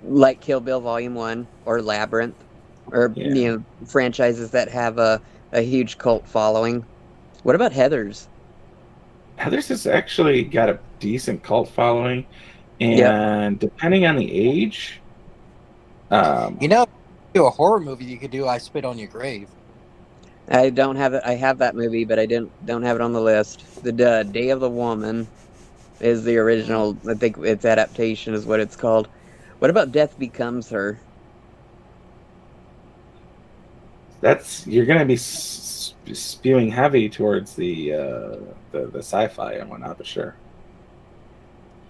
Like Kill Bill Volume 1 or Labyrinth. Or, franchises that have a huge cult following. What about Heathers? Heathers has actually got a decent cult following. And depending on the age... do a horror movie you could do I Spit on Your Grave. I don't have it. I have that movie, but I don't have it on the list. The Day of the Woman is the original. I think its adaptation is what it's called. What about Death Becomes Her? You're going to be spewing heavy towards the sci-fi and whatnot, for sure.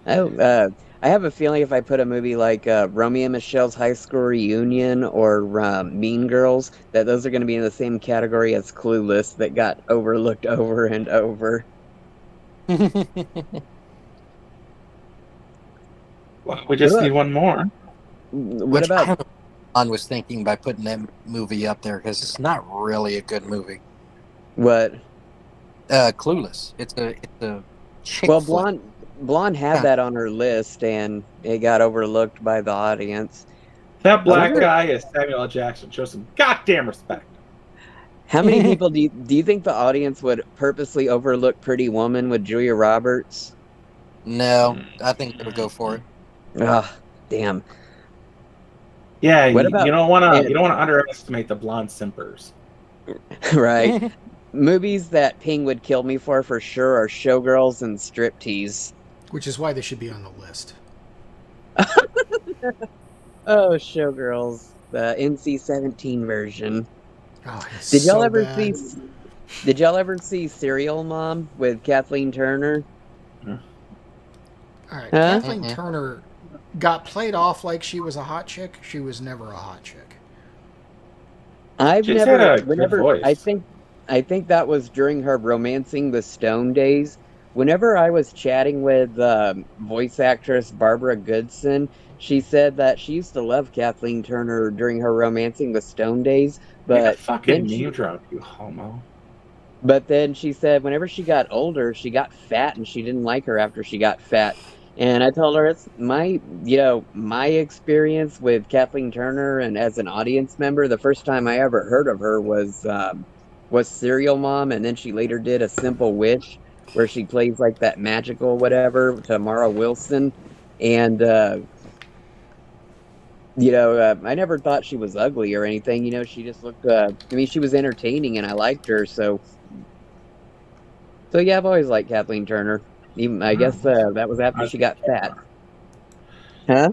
I have a feeling if I put a movie like Romeo and Michelle's High School Reunion or Mean Girls, that those are going to be in the same category as Clueless that got overlooked over and over. Well, we just need one more. What about... I was thinking by putting that movie up there because it's not really a good movie. What? Clueless. It's a chick Well, flick. Blonde had that on her list, and it got overlooked by the audience. That black guy is Samuel L. Jackson. Show some goddamn respect. How many people do you think the audience would purposely overlook Pretty Woman with Julia Roberts? No, I think they would go for it. Ugh, damn. Yeah, What about- you don't want to underestimate the blonde simpers. Right. Movies that Ping would kill me for sure are Showgirls and Striptease. Which is why they should be on the list. Oh, Showgirls, the NC-17 version. Oh, it's Did y'all so ever bad. see Serial Mom with Kathleen Turner? All right, Huh? Kathleen Turner got played off like she was a hot chick. She was never a hot chick. I've She's never, had a good whenever, voice. I think that was during her Romancing the Stone days. Whenever I was chatting with voice actress Barbara Goodson, she said that she used to love Kathleen Turner during her Romancing the Stone days, You're gonna but fucking name drop, you homo. but then she said whenever she got older, she got fat and she didn't like her after she got fat. And I told her it's my experience with Kathleen Turner, and as an audience member, the first time I ever heard of her was Serial Mom, and then she later did A Simple Wish, where she plays like that magical whatever to Mara Wilson. And I never thought she was ugly or anything. She just looked. I mean, she was entertaining, and I liked her. So yeah, I've always liked Kathleen Turner. Even I guess that was after she got fat. Huh?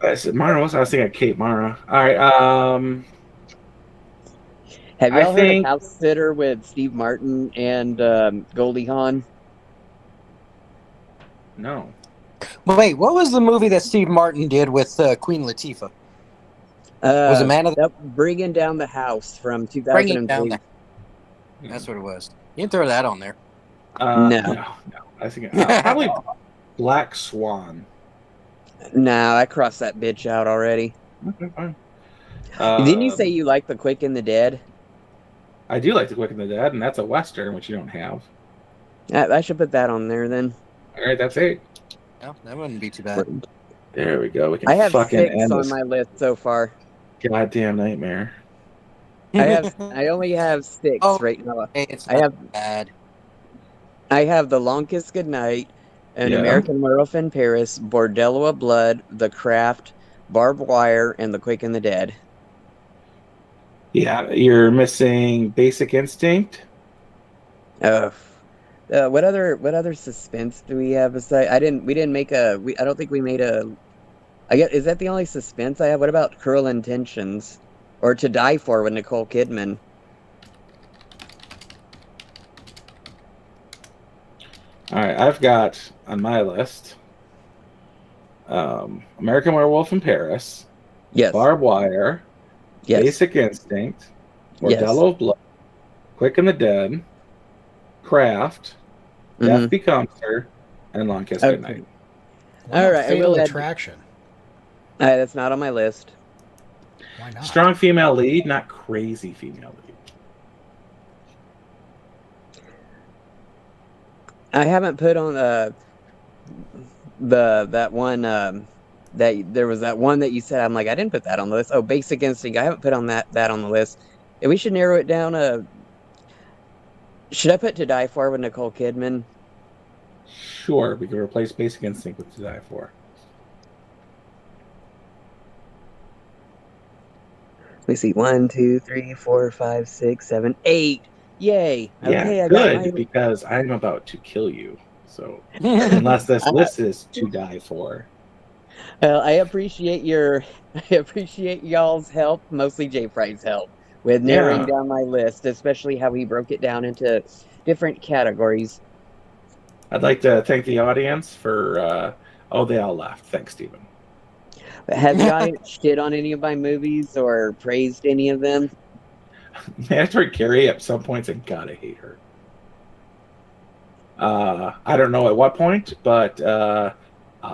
I said Mara. I was thinking Kate Mara. All right. Have I y'all heard of think- House Sitter with Steve Martin and Goldie Hawn? No. Wait, what was the movie that Steve Martin did with Queen Latifah? Was it Man of the... Bringing Down the House from Bringing 2003? Down the... That's what it was. You can throw that on there. No. I think probably Black Swan. No, I crossed that bitch out already. Okay, fine. Didn't you say you like The Quick and the Dead? I do like The Quick and the Dead, and that's a Western, which you don't have. I should put that on there then. All right, that's 8. No, that wouldn't be too bad. There we go. We can I have fucking 6 end on this my list so far. goddamn nightmare. I only have 6 Oh. right now. Hey, it's I not have- bad. I have The Longest Goodnight, An Yeah. American Werewolf in Paris, Bordello of Blood, The Craft, Barbed Wire, and The Quick and the Dead. Yeah, you're missing Basic Instinct. What other suspense do we have? I don't think we made a. Is that the only suspense I have? What about Cruel Intentions, or To Die For with Nicole Kidman? All right, I've got on my list American Werewolf in Paris, Yes. Barbed Wire, Yes. Basic Instinct, Yes. Bordello of Blood, Quick and the Dead, Craft, Mhm. Death Becomes Her, and Long Kiss Okay. Goodnight. What about All right, I Fatal will add- Attraction. That's not on my list. Why not? Strong female lead, not crazy female lead. I haven't put on that one that there was that one that you said. I'm like, I didn't put that on the list. Oh, Basic Instinct. I haven't put on that on the list. And we should narrow it down. Should I put To Die For with Nicole Kidman? Sure, we can replace Basic Instinct with To Die For. Let me see. 1, 2, 3, 4, 5, 6, 7, 8. Yay! Yeah, Okay, I good, got my. because I'm about to kill you. So, unless this list is To Die For. Well, I appreciate y'all's help, mostly Jay Fry's help, with narrowing Yeah. down my list, especially how he broke it down into different categories. I'd like to thank the audience for. They all left. Thanks, Stephen. Have you guys shit on any of my movies or praised any of them? Mandatory Carrie at some points, I gotta hate her. I don't know at what point, but I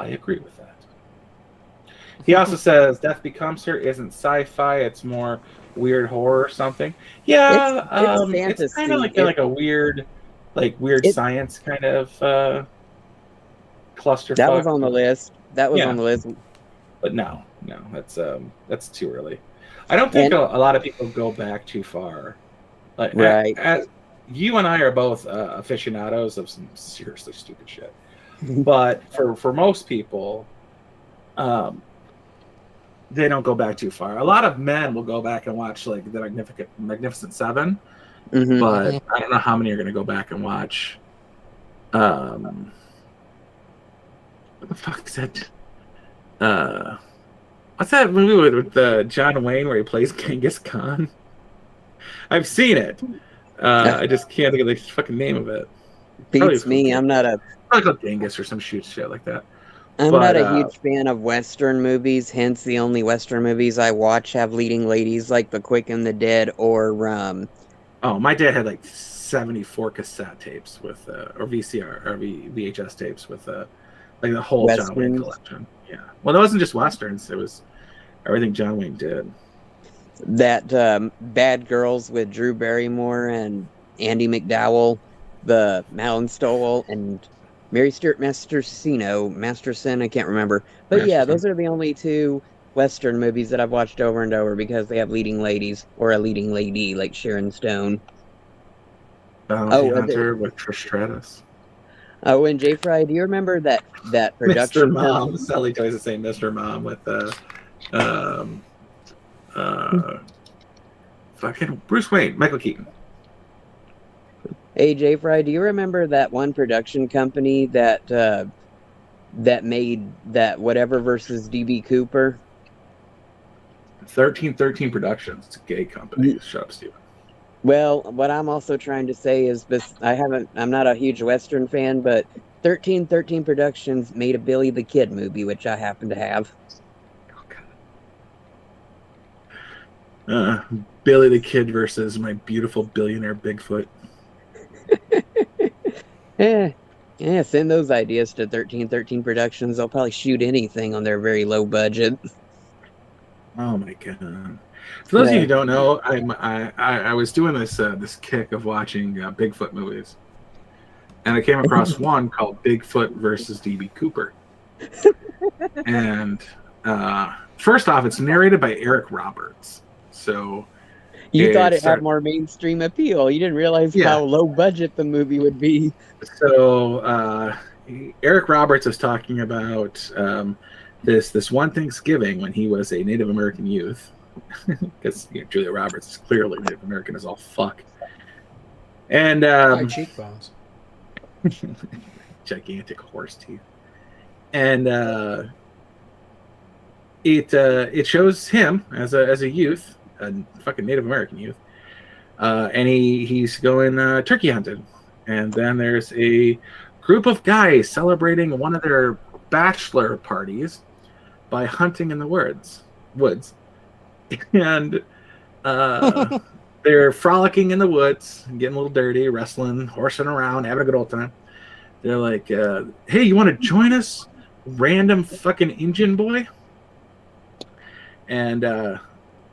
agree with that. He also says Death Becomes Her isn't sci-fi; it's more weird horror or something. Yeah, it's it's kind of fantasy. like a weird science kind of clusterfuck. That was on the list. Yeah. On the list. But no, that's too early. I don't think a lot of people go back too far. Like, Right. as you and I are both aficionados of some seriously stupid shit, but for most people, they don't go back too far. A lot of men will go back and watch like the Magnificent Seven, Mhm. but I don't know how many are going to go back and watch. What the fuck is that? What's that movie with John Wayne where he plays Genghis Khan? I've seen it. I just can't think of the fucking name of it. Beats me. I'm not a like Genghis or some shit like that. I'm But, not a huge fan of Western movies, hence the only Western movies I watch have leading ladies like The Quick and the Dead or Oh, my dad had like 74 cassette tapes with, or VCR or VHS tapes with, like the whole John Wayne Westerns. collection. Yeah. Well, it wasn't just Westerns. It was everything John Wayne did. That Bad Girls with Drew Barrymore and Andy McDowell, the Malin Stowell, and Mary Stuart Masterson, I can't remember. But yeah, those are the only two Western movies that I've watched over and over because they have leading ladies or a leading lady like Sharon Stone. Bounty Hunter with Trish Stratus. Oh, and Jay Fry, do you remember that production? Mr. Mom. Sally tries to say Mr. Mom with fucking Bruce Wayne, Michael Keaton. Hey, Jay Fry, do you remember that one production company that made that whatever versus DB Cooper? 1313 Productions. It's a gay company. Shut up, Steven. Well, what I'm also trying to say is this: I'm not a huge Western fan, but 1313 Productions made a Billy the Kid movie, which I happen to have. Billy the Kid versus my beautiful billionaire Bigfoot. Yeah, send those ideas to 1313 Productions. They'll probably shoot anything on their very low budget. Oh my god! For those of you who don't know, I was doing this kick of watching Bigfoot movies, and I came across one called Bigfoot versus DB Cooper. And first off, it's narrated by Eric Roberts. So you thought it had more mainstream appeal. You didn't realize how low budget the movie would be. So Eric Roberts is talking about this one Thanksgiving when he was a Native American youth, because Julia Roberts is clearly Native American as all fuck, and high cheekbones, gigantic horse teeth, and it shows him as a youth, a fucking Native American youth, and he's going turkey hunting, and then there's a group of guys celebrating one of their bachelor parties by hunting in the woods, and they're frolicking in the woods, getting a little dirty, wrestling, horsing around, having a good old time. They're like, "Hey, you want to join us, random fucking Indian boy?" And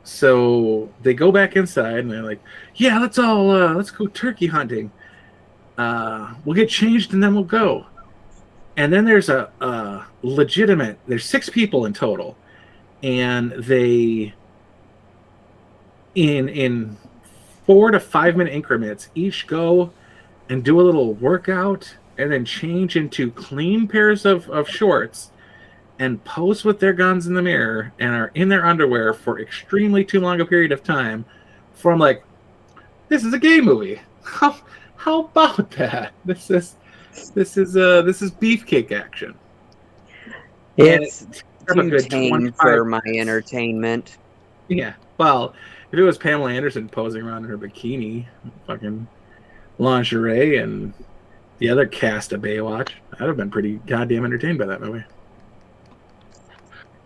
so they go back inside, and they're like, "Yeah, let's go turkey hunting. We'll get changed, and then we'll go." And then there's a legitimate. There's 6 people in total, and they in 4 to 5 minute increments each go and do a little workout, and then change into clean pairs of shorts, and pose with their guns in the mirror, and are in their underwear for extremely too long a period of time. For I'm like, this is a gay movie. How about that? This is beefcake action. It's too tame for my entertainment. Yeah. Well, if it was Pamela Anderson posing around in her bikini, fucking lingerie, and the other cast of Baywatch, I'd have been pretty goddamn entertained by that movie.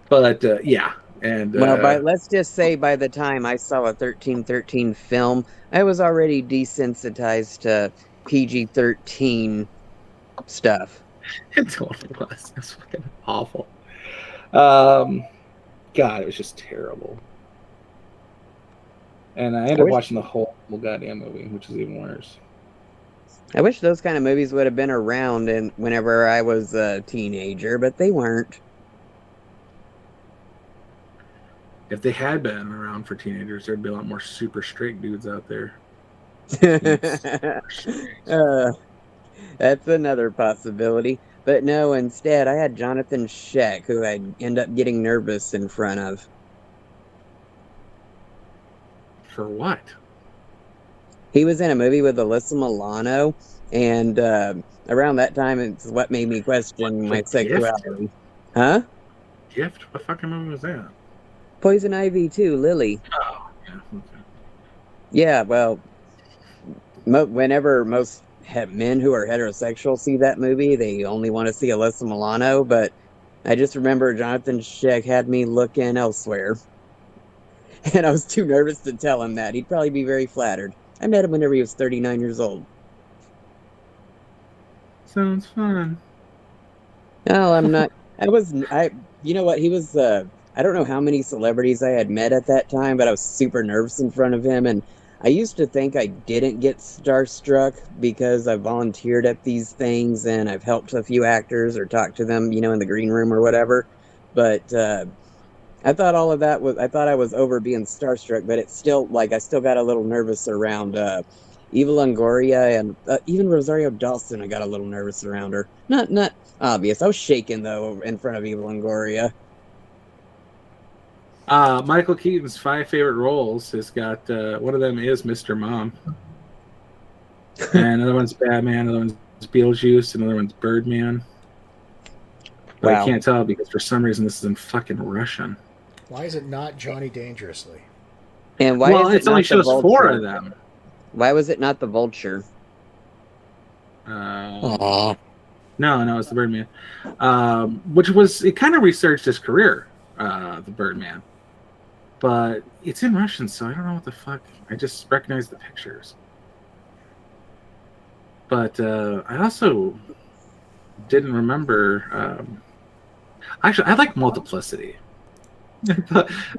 But yeah, and let's just say by the time I saw a 1313 film, I was already desensitized to PG-13 stuff. It totally was. It's fucking awful. God, it was just terrible. And I ended up watching the whole goddamn movie, which is even worse. I wish those kind of movies would have been around whenever I was a teenager, but they weren't. If they had been around for teenagers, there'd be a lot more super straight dudes out there. That's another possibility. But no, instead, I had Jonathan Sheck, who I'd end up getting nervous in front of. For what? He was in a movie with Alyssa Milano, and around that time, it's what made me question my sexuality. Gift? Huh? Gift? What fucking movie was that? Poison Ivy 2, Lily. Oh, yeah. Okay. Yeah, well, whenever most men who are heterosexual see that movie. They only want to see Alyssa Milano, but I just remember Jonathan Sheck had me looking elsewhere. And I was too nervous to tell him that. He'd probably be very flattered. I met him whenever he was 39 years old. Sounds fun. No, I'm not. You know what? He was, I don't know how many celebrities I had met at that time, but I was super nervous in front of him. And I used to think I didn't get starstruck because I volunteered at these things and I've helped a few actors or talked to them, in the green room or whatever. But, I thought all of that I thought I was over being starstruck, but it's still, I still got a little nervous around, Eva Longoria and even Rosario Dawson. I got a little nervous around her. Not obvious. I was shaking though in front of Eva Longoria. Michael Keaton's 5 favorite roles has got one of them is Mr. Mom, and another one's Batman, another one's Beetlejuice, another one's Birdman. But Wow. I can't tell because for some reason this is in fucking Russian. Why is it not Johnny Dangerously? And why? Well, is it only shows 4 of them. Why was it not the Vulture? Aw. No, it's the Birdman. It kind of researched his career, the Birdman. But it's in Russian, so I don't know what the fuck. I just recognize the pictures. But I also didn't remember. Actually, I like Multiplicity.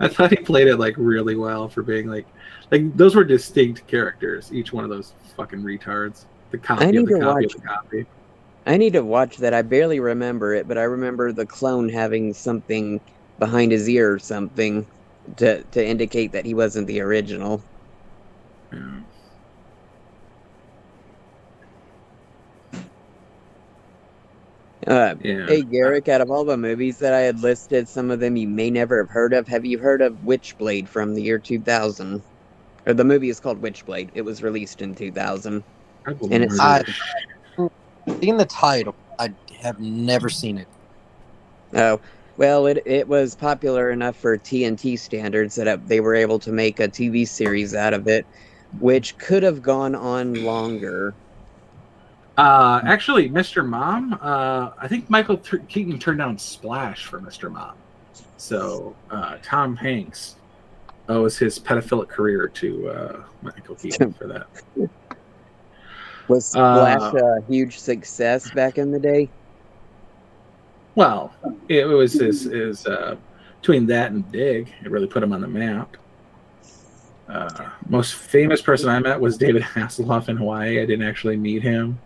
I thought he played it really well for being like those were distinct characters. Each one of those fucking retards. The copy of the copy of the copy. I need to watch that. I barely remember it, but I remember the clone having something behind his ear or something to indicate that he wasn't the original. Yeah. Yeah. Hey, Garrick, out of all the movies that I had listed, some of them you may never have heard of. Have you heard of Witchblade from the year 2000? Or the movie is called Witchblade. It was released in 2000. And it's I've seen the title. I have never seen it. Oh, well, it was popular enough for TNT standards that they were able to make a TV series out of it, which could have gone on longer. Actually, Mr. Mom, I think Michael Keaton turned down Splash for Mr. Mom. So Tom Hanks owes his pedophilic career to Michael Keaton for that. Was Splash a huge success back in the day? Well, it was his between that and Dig, it really put him on the map. Most famous person I met was David Hasselhoff in Hawaii. I didn't actually meet him.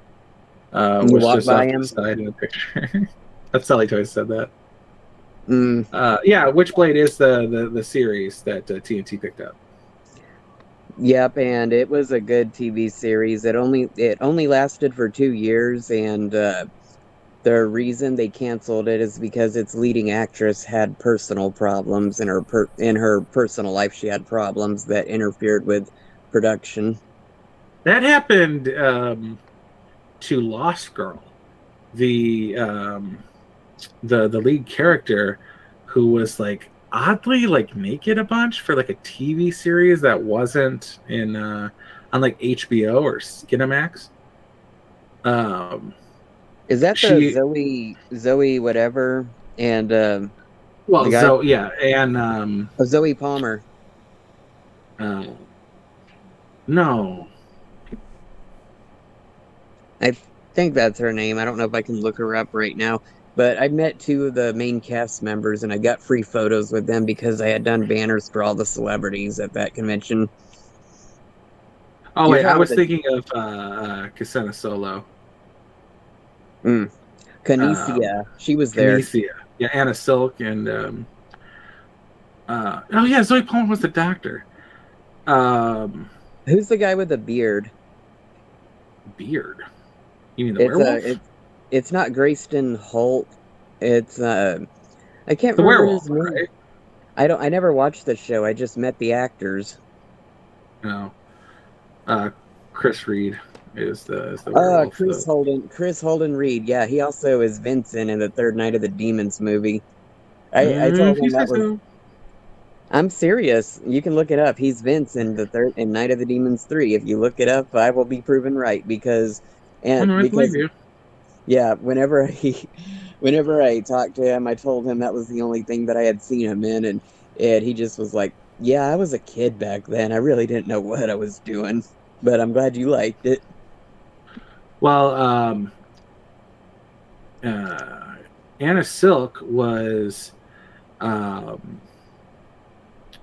You was walked just by off him? the side in a picture. That's Sally Toys said that. Mm. Yeah, Witchblade is the series that TNT picked up. Yep, and it was a good TV series. It only lasted for 2 years, and the reason they canceled it is because its leading actress had personal problems in her personal life. She had problems that interfered with production. That happened to Lost Girl, the lead character, who was oddly naked a bunch for a TV series that wasn't in on HBO or Skinamax. Is that the Zoe whatever and Zoe, yeah, and Zoe Palmer? No, I think that's her name. I don't know if I can look her up right now. But I met 2 of the main cast members, and I got free photos with them because I had done banners for all the celebrities at that convention. Oh, wait, I was thinking of Casena Solo. Canicia. She was there. Canicia. Yeah, Anna Silk and oh yeah, Zoe Palmer was the doctor. Who's the guy with the beard? Beard? You mean the werewolf? It's not Grayston Holt. It's I can't the remember werewolf, his name. right? I never watched the show. I just met the actors. No. Chris Reed is the werewolf. Chris Holden Reed. Yeah, he also is Vincent in the Third Night of the Demons movie. I told him that was. I'm serious. You can look it up. He's Vince in Night of the Demons 3. If you look it up, I will be proven right because And I believe you. yeah, whenever I talked to him, I told him that was the only thing that I had seen him in, and he just was like, "Yeah, I was a kid back then. I really didn't know what I was doing, but I'm glad you liked it." Well, Anna Silk was, um,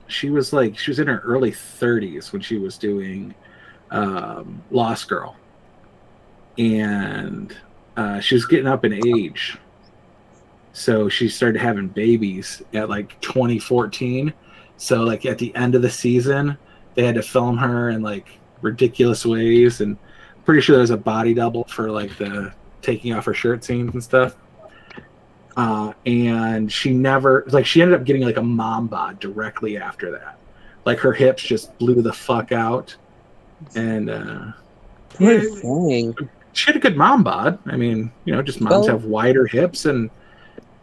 she was in her early 30s when she was doing Lost Girl, and she was getting up in age, so she started having babies at like 2014. So like at the end of the season, they had to film her in like ridiculous ways, and pretty sure there's a body double for like the taking off her shirt scenes and stuff. And she ended up getting like a mom bod directly after that. Like her hips just blew the fuck out, and Poor yeah, thing. she had a good mom bod. I mean, just moms Well, have wider hips and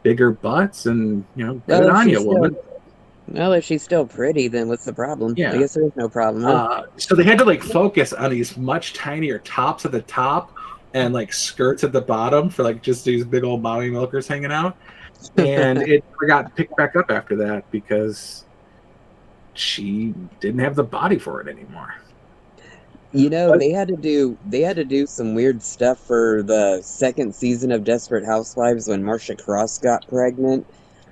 bigger butts, and good well, if on she's you, woman. if she's still pretty, then what's the problem? I Yeah. guess there is no problem. Huh? So they had to like focus on these much tinier tops at the top and like skirts at the bottom for like just these big old mommy milkers hanging out. And it got picked back up after that because she didn't have the body for it anymore. They had to do some weird stuff for the second season of Desperate Housewives when Marcia Cross got pregnant,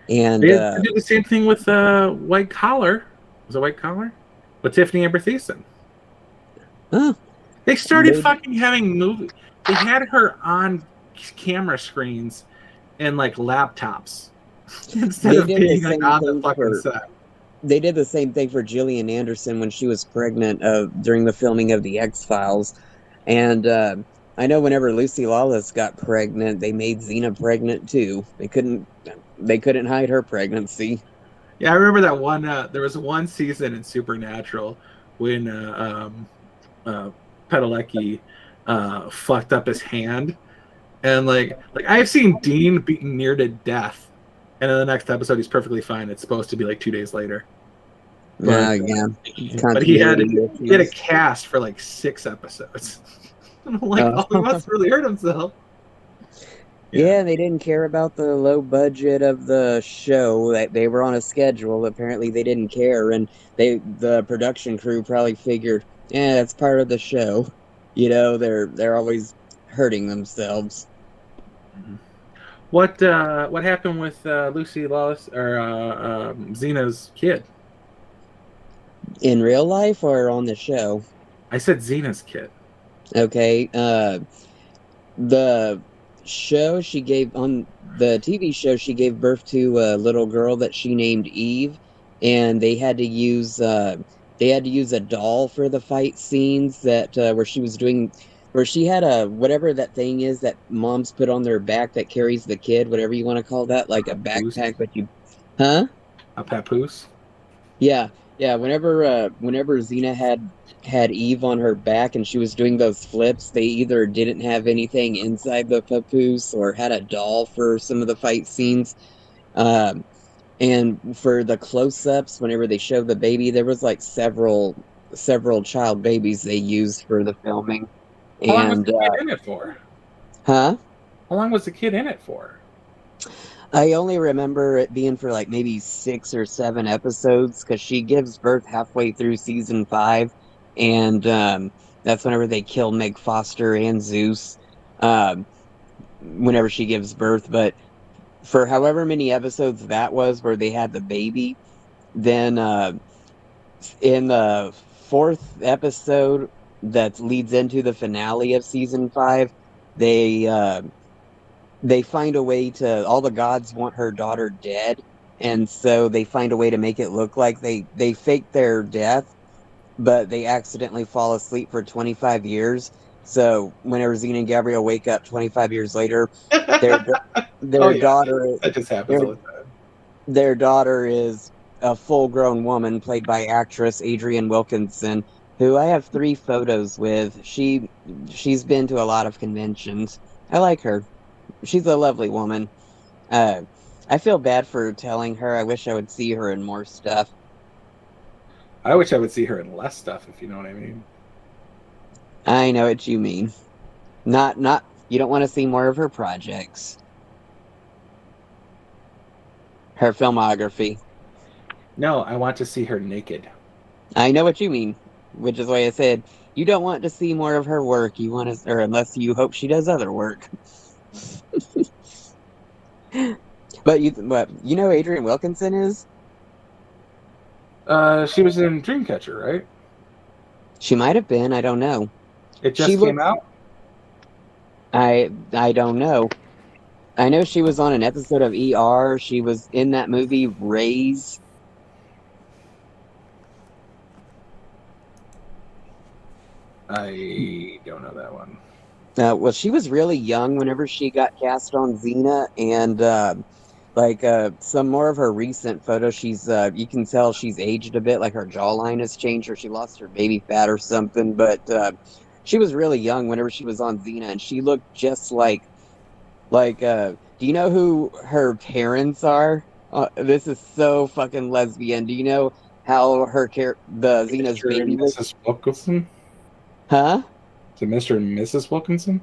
and They did the same thing with White Collar. Was it White Collar? With Tiffany Amber Thiessen. huh, They started They- fucking having movies. They had her on camera screens and like laptops instead They of did the being like same on the thing fucking for- set. they did the same thing for Gillian Anderson when she was pregnant during the filming of the X-Files, and I know whenever Lucy Lawless got pregnant, they made Xena pregnant too. They couldn't hide her pregnancy. Yeah, I remember that one. There was one season in Supernatural when Padalecki fucked up his hand, and like I've seen Dean beaten near to death, and in the next episode he's perfectly fine. It's supposed to be like 2 days later. But, Yeah. But he had Continuity a issues. cast for like 6 episodes. I'm like, Oh. he must really hurt himself. Yeah, they didn't care about the low budget of the show. That they were on a schedule. Apparently, they didn't care, and the production crew probably figured, "Yeah, that's part of the show." They're always hurting themselves. What happened with Lucy Lawless or Xena's kid? In real life or on the show? I said Xena's kid. Okay. The show she gave on the TV show, she gave birth to a little girl that she named Eve, and they had to use a doll for the fight scenes that where she had a whatever that thing is that moms put on their back that carries the kid, whatever you want to call that, like a backpack, but huh? A papoose. Yeah. Whenever Xena had Eve on her back and she was doing those flips, they either didn't have anything inside the papoose or had a doll for some of the fight scenes. And for the close-ups, whenever they showed the baby, there was like several child babies they used for the filming. How long was And the kid in it for? huh? How long was the kid in it for? I only remember it being for like maybe 6 or 7 episodes because she gives birth halfway through season 5, and that's whenever they kill Meg Foster and Zeus. Whenever she gives birth, but for however many episodes that was where they had the baby, then in the 4th episode that leads into the finale of season 5, they find a way to, all the gods want her daughter dead, and so they find a way to make it look like they fake their death, but they accidentally fall asleep for 25 years. So whenever Xena and Gabrielle wake up 25 years later, their daughter That just happens all the time. their daughter is a full-grown woman played by actress Adrienne Wilkinson, who I have 3 photos with. She's been to a lot of conventions. I like her. She's a lovely woman. I feel bad for telling her. I wish I would see her in more stuff. I wish I would see her in less stuff, if you know what I mean. I know what you mean. Not. You don't want to see more of her projects. Her filmography. No, I want to see her naked. I know what you mean, which is why I said you don't want to see more of her work. You want to, or unless you hope she does other work. But you know, Adrian Wilkinson is. She was in Dreamcatcher, right? She might have been. I don't know. It just She came looked. out. I don't know. I know she was on an episode of ER. She was in that movie Raise. I don't know that one. Well, she was really young whenever she got cast on Xena, and some more of her recent photos, she's you can tell she's aged a bit, like her jawline has changed, or she lost her baby fat or something. But she was really young whenever she was on Xena, and she looked just do you know who her parents are? This is so fucking lesbian. Do you know how the Xena's Mr. baby and was? Mrs. Wilkinson? Huh? Is it Mr. and Mrs. Wilkinson?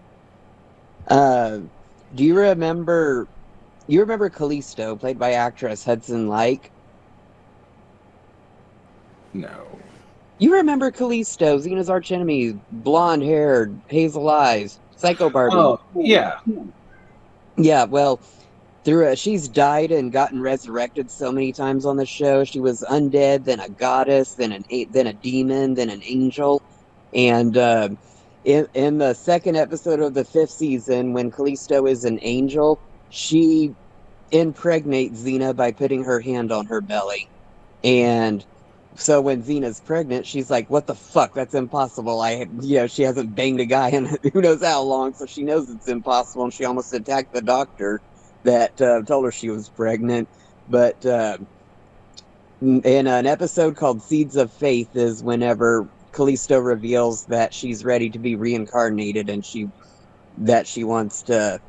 Do you remember? You remember Callisto, played by actress Hudson Like? No. You remember Callisto, Xena's archenemy, blonde-haired, hazel eyes, Psycho Barbie. Oh, yeah. Yeah, well, she's died and gotten resurrected so many times on the show. She was undead, then a goddess, then a demon, then an angel. And in the second episode of the 5th season, when Callisto is an angel, she impregnates Xena by putting her hand on her belly. And so when Xena's pregnant, she's like, what the fuck? That's impossible. She hasn't banged a guy in who knows how long, so she knows it's impossible, and she almost attacked the doctor that told her she was pregnant. But in an episode called Seeds of Faith is whenever Callisto reveals that she's ready to be reincarnated, and that she wants to...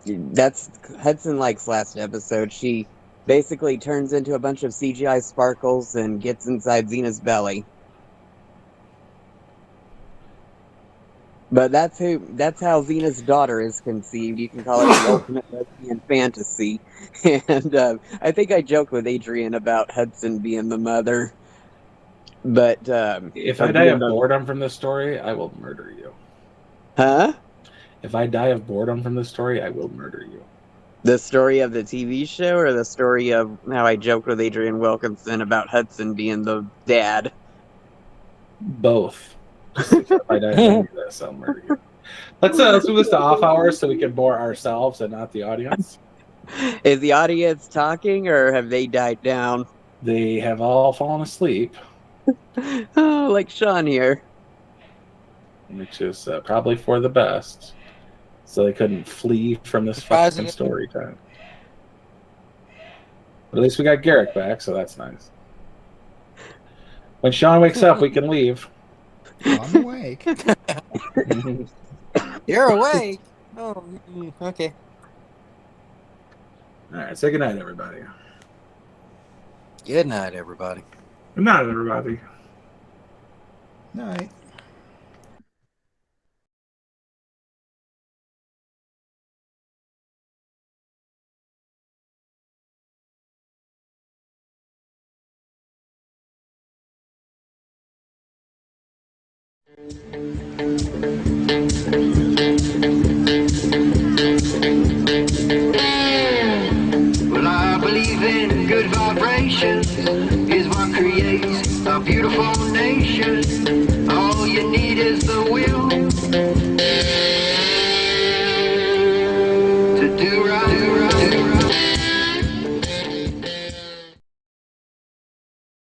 That's Hudson Like's last episode. She basically turns into a bunch of CGI sparkles and gets inside Xena's belly. But that's how Xena's daughter is conceived. You can call it the ultimate lesbian fantasy. And I think I joked with Adrian about Hudson being the mother. But if I die of boredom from this story, I will murder you. Huh? If I die of boredom from this story, I will murder you. The story of the TV show, or the story of how I joked with Adrian Wilkinson about Hudson being the dad? Both. If I die of any of this, I'll murder you. Let's move this to off hours so we can bore ourselves and not the audience. Is the audience talking, or have they died down? They have all fallen asleep. Oh, like Sean here. Which is probably for the best. So they couldn't flee from this fucking story time. But at least we got Garrick back, so that's nice. When Sean wakes up, we can leave. I'm awake. You're awake. Oh, okay. All right, say goodnight, everybody. Good night, everybody. Good night, everybody. Night. Well, I believe in good vibrations is what creates a beautiful nation.